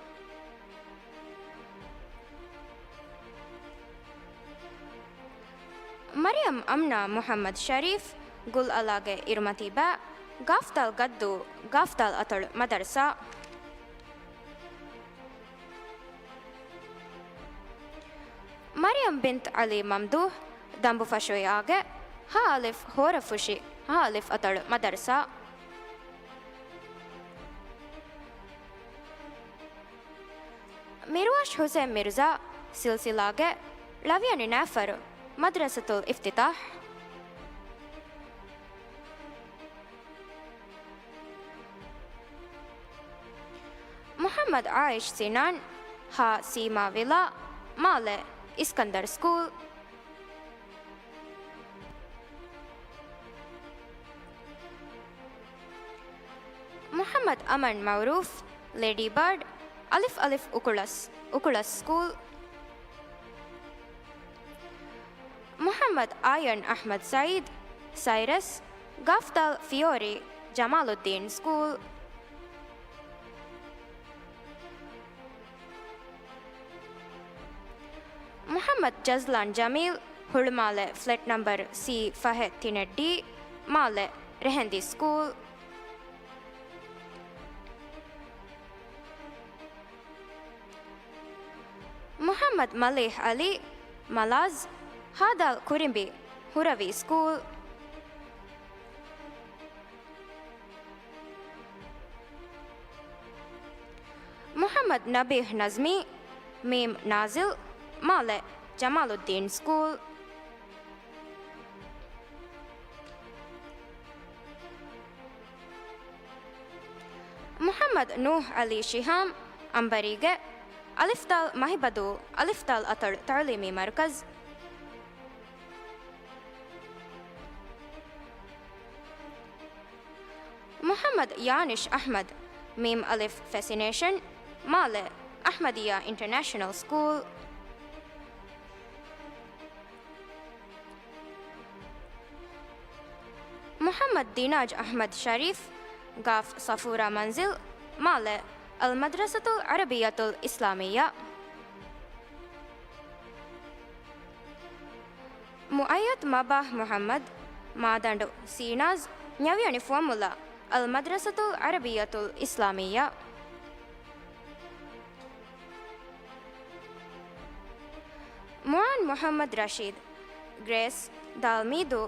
मरियम अमना मोहम्मद शरीफ गुल अलागे इरमतीबा गाफ्ताल गद्दू गाफ्ताल अतल मदरसा. मरियम बिंत अली ममदूह दंबु फशोयागे हा अलिफ होरफुशी हा अलिफ अतल मदरसा. मिरवाश हुसैन मिर्जा सिलसिलागे लवियानी नाफर मदरसतुल इफ्तिताह. मोहम्मद आयश सिनान हा Seema villa Male Iskandar school. Mohamed Aman Mauroof lady bird Alif Alif Ukulhas school. Mohamed Ayan Ahmed Saeed Cyrus गाफ्ताल फियोरी जमालुद्दीन स्कूल. मोहम्मद जजलान Jameel Hulhumale flat number C5 ತಿನೆಡ್ಡಿ ಮಾಲೆ ರೆಹಂದಿ ಸ್ಕೂಲ್ ಮುಹಮ್ಮದ್ ಮಲೇಹ್ ಅಲಿ ಮಲಾಜ್ ಹಾದಾಲ್ ಕುರಿಂಬಿ ಹುರವಿ ಸ್ಕೂಲ್ ಮುಹಮ್ಮದ್ ನಬೀಹ್ ನಜ್ಮಿ ಮೀಮ್ ನಾಜಿಲ್ ಮಾಲೆ ಜಮಾಲುದ್ದೀನ್ ಸ್ಕೂಲ್ ಮುಹಮ್ಮದ್ ನೂಹ್ ಅಲಿ ಶಿಹಾಮ್ ಅಂಬರಿಗೆ ಅಲಿಫ್ತಾಲ್ ಮಹಿಬದು ಅಲಿಫ್ತಾಲ್ ಅತಳ್ ತಾಲೀಮಿ ಮರ್ಕಜ್ ಮುಹಮ್ಮದ್ ಯಾನಿಶ್ ಅಹ್ಮದ್ ಮೀಮ್ ಅಲಿಫ್ ಫೆಸಿನೇಷನ್ ಮಾಲೆ ಅಹ್ಮದಿಯಾ ಇಂಟರ್ನ್ಯಾಷನಲ್ ಸ್ಕೂಲ್ ಮುಹಮ್ಮದ್ ದಿನಾಜ್ ಅಹ್ಮದ್ ಶರೀಫ್ ಗಾಫ್ ಸಫೂರಾ ಮಂಜಿಲ್ ಮಾಲೆ ಅಲ್ ಮದ್ರಸತುಲ್ ಅರಬಿಯತುಲ್ ಇಸ್ಲಾಮಿಯಾ ಮುಅಯ್ಯದ್ ಮಬಾಹ್ ಮುಹಮ್ಮದ್ ಮಾದಂಡು ಸೀನಾಜ್ ನ್ಯವ್ಯಣಿ ಫಾರ್ಮುಲಾ ಅಲ್ ಮದ್ರಸತುಲ್ ಅರಬಿಯತುಲ್ ಇಸ್ಲಾಮಿಯಾ ಮುಆನ್ ಮುಹಮ್ಮದ್ ರಶೀದ್ ಗ್ರೇಸ್ ದಾಲ್ಮೀದು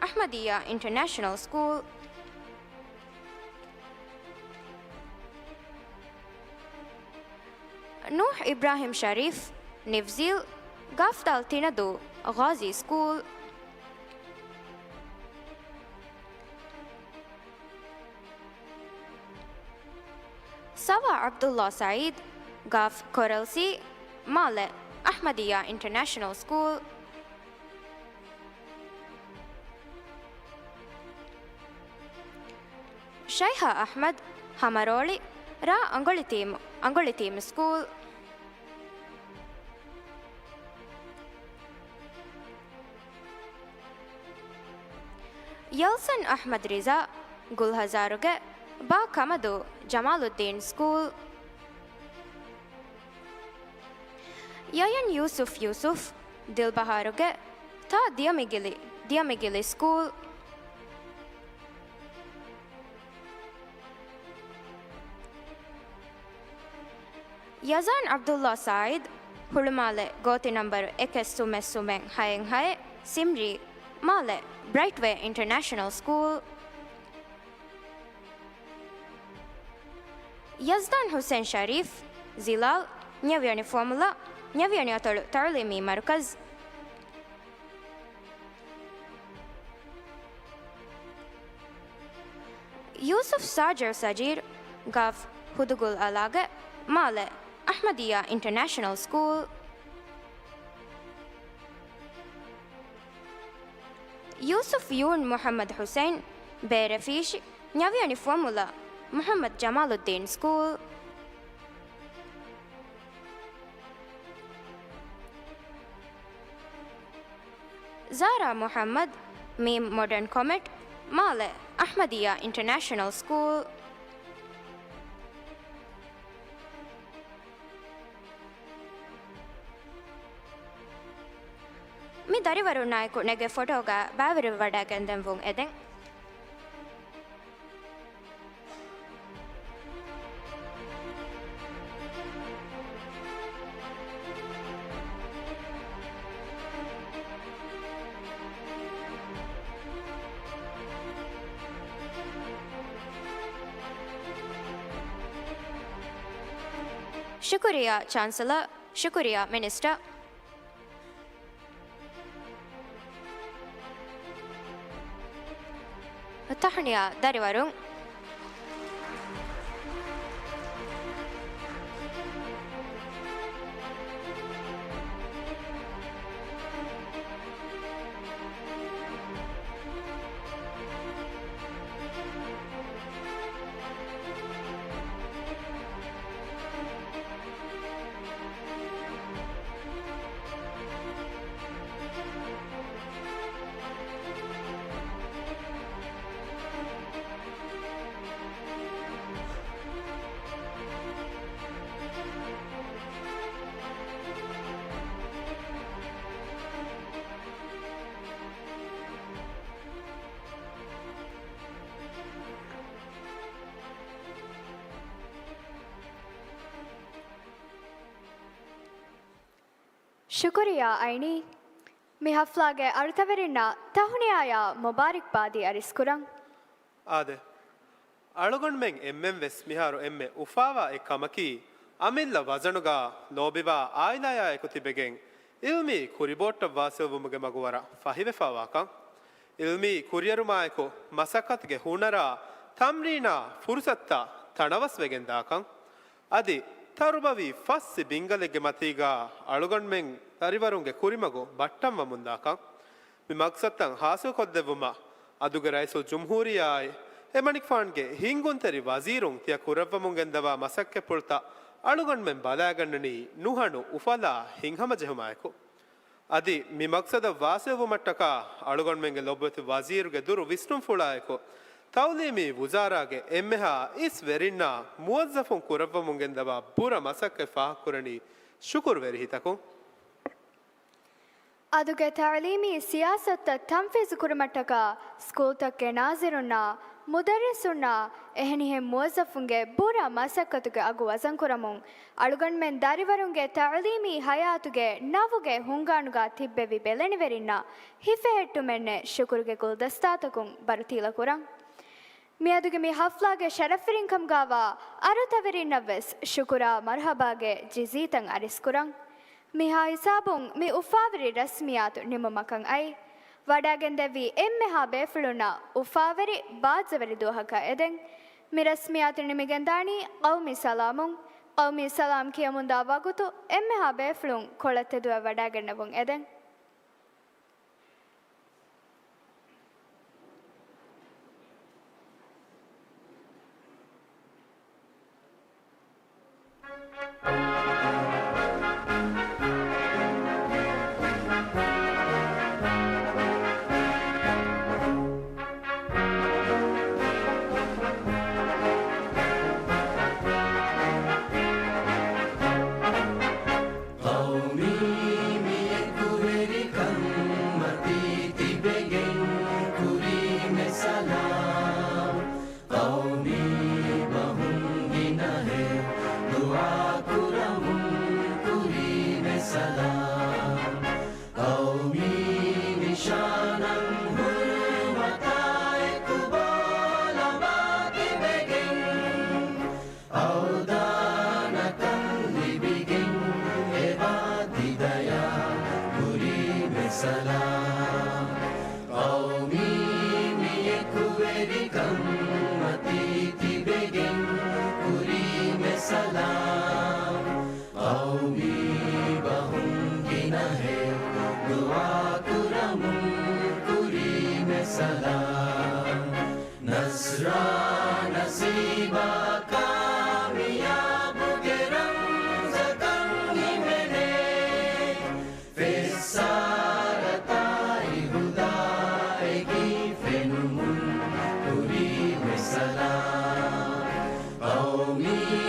ಅಹ್ಮದಿಯಾ ಇಂಟರ್ನ್ಯಾಷನಲ್ ಸ್ಕೂಲ್ ನೂಹ್ ಇಬ್ರಾಹಿಂ ಶರೀಫ್ ನಿವ್ಜೀಲ್ ಗಾಫ್ತಾಲ್ ತಿನದು ಗಾಜಿ ಸ್ಕೂಲ್ ಸವಾ ಅಬ್ದುಲ್ಲಾ ಸಯೀದ್ ಗಾಫ್ ಕೊರಲ್ಸಿ ಮಾಲೆ ಅಹ್ಮದಿಯಾ ಇಂಟರ್ನ್ಯಾಷನಲ್ ಸ್ಕೂಲ್ ಶೈಖಾ ಅಹ್ಮದ್ ಹಮರೋಳಿ ರಾ ಅಂಗೊಳಿತೀಮ್ ಸ್ಕೂಲ್ ಯಲ್ಸನ್ ಅಹ್ಮದ್ ರಿಜಾ ಗುಲ್ಹಜಾರುಗೆ ಬಾ ಕಮದು ಜಮಾಲುದ್ದೀನ್ ಸ್ಕೂಲ್ ಯಯನ್ ಯೂಸುಫ್ ದಿಲ್ಬಹಾರುಗೆ ಥಾ ದಿಯಮಿಗಿಲಿ ಸ್ಕೂಲ್ ಯಜಾನ್ ಅಬ್ದುಲ್ಲಾ ಸಾಯಿದ್ ಹುಳುಮಾಲೆ ಗೋತಿ ನಂಬರ್ ಎಕೆಸ್ ಸುಮೆಂಗ್ ಹಯಂಗ್ ಹಯೆ ಸಿಮ್ರಿ Male bright way international school Yazdan Hussain Shareef ಜಿಲಾಲ್ ನ್ಯವ್ಯಣಿ ಫಾರ್ಮುಲಾ ನ್ಯವ್ಯಣಿ ಅತಳು ತಾಲೀಮಿ ಮರ್ಕಜ್ ಯೂಸುಫ್ ಸಾಜರ್ ಸಜೀರ್ ಗಾಫ್ ಹುದುಗುಲ್ ಅಲಾಗೆ ಮಾಲೆ ಅಹ್ಮದಿಯಾ ಇಂಟರ್ನ್ಯಾಷನಲ್ ಸ್ಕೂಲ್ ಯೂಸುಫ್ ಯೂನ್ ಮುಹಮ್ಮದ್ ಹುಸೈನ್ ಬೇರಫೀಶ್ ನ್ಯವ್ಯಣಿ ಫಾರ್ಮುಲಾ ಮುಹಮ್ಮದ್ ಜಮಾಲುದ್ದೀನ್ ಸ್ಕೂಲ್ ಝಾರಾ ಮುಹಮ್ಮದ್ ಮೀಮ್ modern comet Male Ahmadiyya international school mi darivaru naiku nege fotoga baviru wadagen vung eden Shukriya Chancellor, Shukriya Minister. Tahniya Darivarung. ಶುಕ್ರಿಯಾ any ಮಿ ಹಫ್ಲಾಗೆ ಅರ್ಥವೆರಿನ ತಹುನಿಯಾಯ ಮುಬಾರಿಕ್ ಬಾದಿ ಅರಿಸ್ಕುರಂ ಆದೆ ಅಳುಗೊಂಡ್ ಮೆಂಗ್ ಎಮ್ಮೆಂ ವೆಸ್ ಮಿಹಾರು ಎಮ್ಮೆ ಉಫಾವಾ ಎ ಕಮಕಿ ಅಮಿಲ್ಲ ವಜನುಗ ಲೋಬಿವಾ ಆಯ್ಲಾಯ ಎಕುತಿಬೆಗೆಂ ಇಲ್ಮಿ ಕುರಿಬೋಟ್ಟ ವಾಸವುಮುಗೆ ಮಗುವರ ಫಹಿವೆಫಾವಾಕ ಇಲ್ಮಿ ಕುರಿಯರುಮಾಯಕು ಮಸಕತ್ಗೆ ಹುಣರ ತಮ್ರೀನ ಫುರ್ಸತ್ತ ತಣವಸ್ವೆಗೆಂದಾಕಂ ಅದಿ ತರುಬವಿ ಫಸ್ಸಿ ಬಿಂಗಲೆಗೆ ಮತೀಗ ಅಳುಗೊಂಡ್ ಮೆಂಗ್ ತರಿವರುಂಗೆ ಕುರಿಮಗು ಬಟ್ಟಮ್ಮ ಮುಂದಾಕಂ ಮಿ ಮಕ್ಸತ್ತಂ ಹಾಸು ಕೊದ್ದೆವುಮ ಅದುಗೆ ರೈಸು ಜುಮ್ಹೂರಿಯಾಯ್ ಎಮಣಿಕ್ ಫಾಣ್ಗೆ ಹಿಂಗುಂತರಿ ವಜೀರುಂ ತಿಯ ಕುರವ್ವಮುಂಗೆಂದವ ಮಸಕ್ಕೆ ಪುಳ್ತ ಅಳುಗೊಂಡ್ ಮೆಂ ಬಲಾಗಣ್ಣನಿ ನುಹಣು ಉಫಲ ಹಿಂಹಮ ಜೆಹುಮಾಯಕು ಅದಿ ಮಿ ಮಕ್ಸದ ವಾಸೆವು ಮಟ್ಟಕ ಅಳುಗೊಂಡ್ ಮೆಂಗೆ ಲೊಬ್ಬತಿ ವಜೀರುಗೆ ದುರು ವಿಷ್ಣು ಫುಳಾಯಕು ತೌಲೀಮಿ ವುಜಾರಾಗೆ ಎಮ್ಮೆಹ ಇಸ್ ವೆರಿನ್ನ ಮುವಜ್ಜಫುಂ ಕುರವ್ವಮುಂಗೆಂದವ ಪೂರ ಮಸಕ್ಕೆ ಫಾಹಕುರಣಿ ಶುಕುರ್ ವೆರಿಹಿತಕು ಅದುಗೆ ತಾಲೀಮಿ ಸಿಯಾಸತ್ತ ತಂಫೀಜು ಕುರುಮಟ್ಟಕ ಸ್ಕೂಲ್ ತಕ್ಕೆ ನಾಜಿರುನ್ನ ಮುದರಿಸುನ್ನ ಎಹನಿಹೆ ಮುವಜ್ಜಫುಂಗೆ ಬೂರ ಮಸಕ್ಕತುಗೆ ಅಗು ವಜಂಕುರಮುಂ ಅಳುಗಣ್ ಮೆನ್ ದಾರಿವರುಂಗೆ ತಾಲೀಮಿ ಹಯಾತುಗೆ ನವುಗೆ ಹುಂಗಾಣುಗ ತಿಬ್ಬೆವಿ ಬೆಲೆಣಿವೆರಿನ್ನ ಹಿಫೆ ಹೆಟ್ಟು ಮೆನ್ನೆ ಶುಕುರುಗೆ ಗುಲ್ದಸ್ತಾತಕುಂ ಬರುತೀಲ ಕುರಂ ಮಿ ಅದುಗೆ ಮಿ ಹಫ್ಲಾಗೆ ಶರಫಿರಿಂಕಂ ಗಾವ ಅರುತವೆರಿನ್ನವೆಸ್ ಶುಕುರ ಮರ್ಹಬಾಗೆ ಜಿಜೀತಂ ಅರಿಸ್ಕುರಂ ಮಿಹಾ ಹಿಸಾಬುಂ ಮಿ ಉಫಾವರಿ ರಸ್ಮಿಯಾತು ನಿಮ್ಮ ಮಕಂ I ವಡಾಗೆಂದೆವಿ ಎಮ್ಮೆಹಾ ಬೇಫುಳುನ ಉಫಾವರಿ ಬಾಜವರಿ ದೋಹಕ ಎದೆಂ me ರಸ್ಮಿಯಾತು ನಿಮಿಗೆಂದಾಣಿ ಕೌಮಿ ಸಲಾಮುಂ ಕೌಮಿ Salam ಕಿಯ ಮುಂದಾವಾಗುತು ಎಮ್ಮೆಹಾ ಬೇಫುಳುಂ ಕೊಳತೆದುವ ವಡಾಗೆಂಡವುಂ ಎದೆಂ me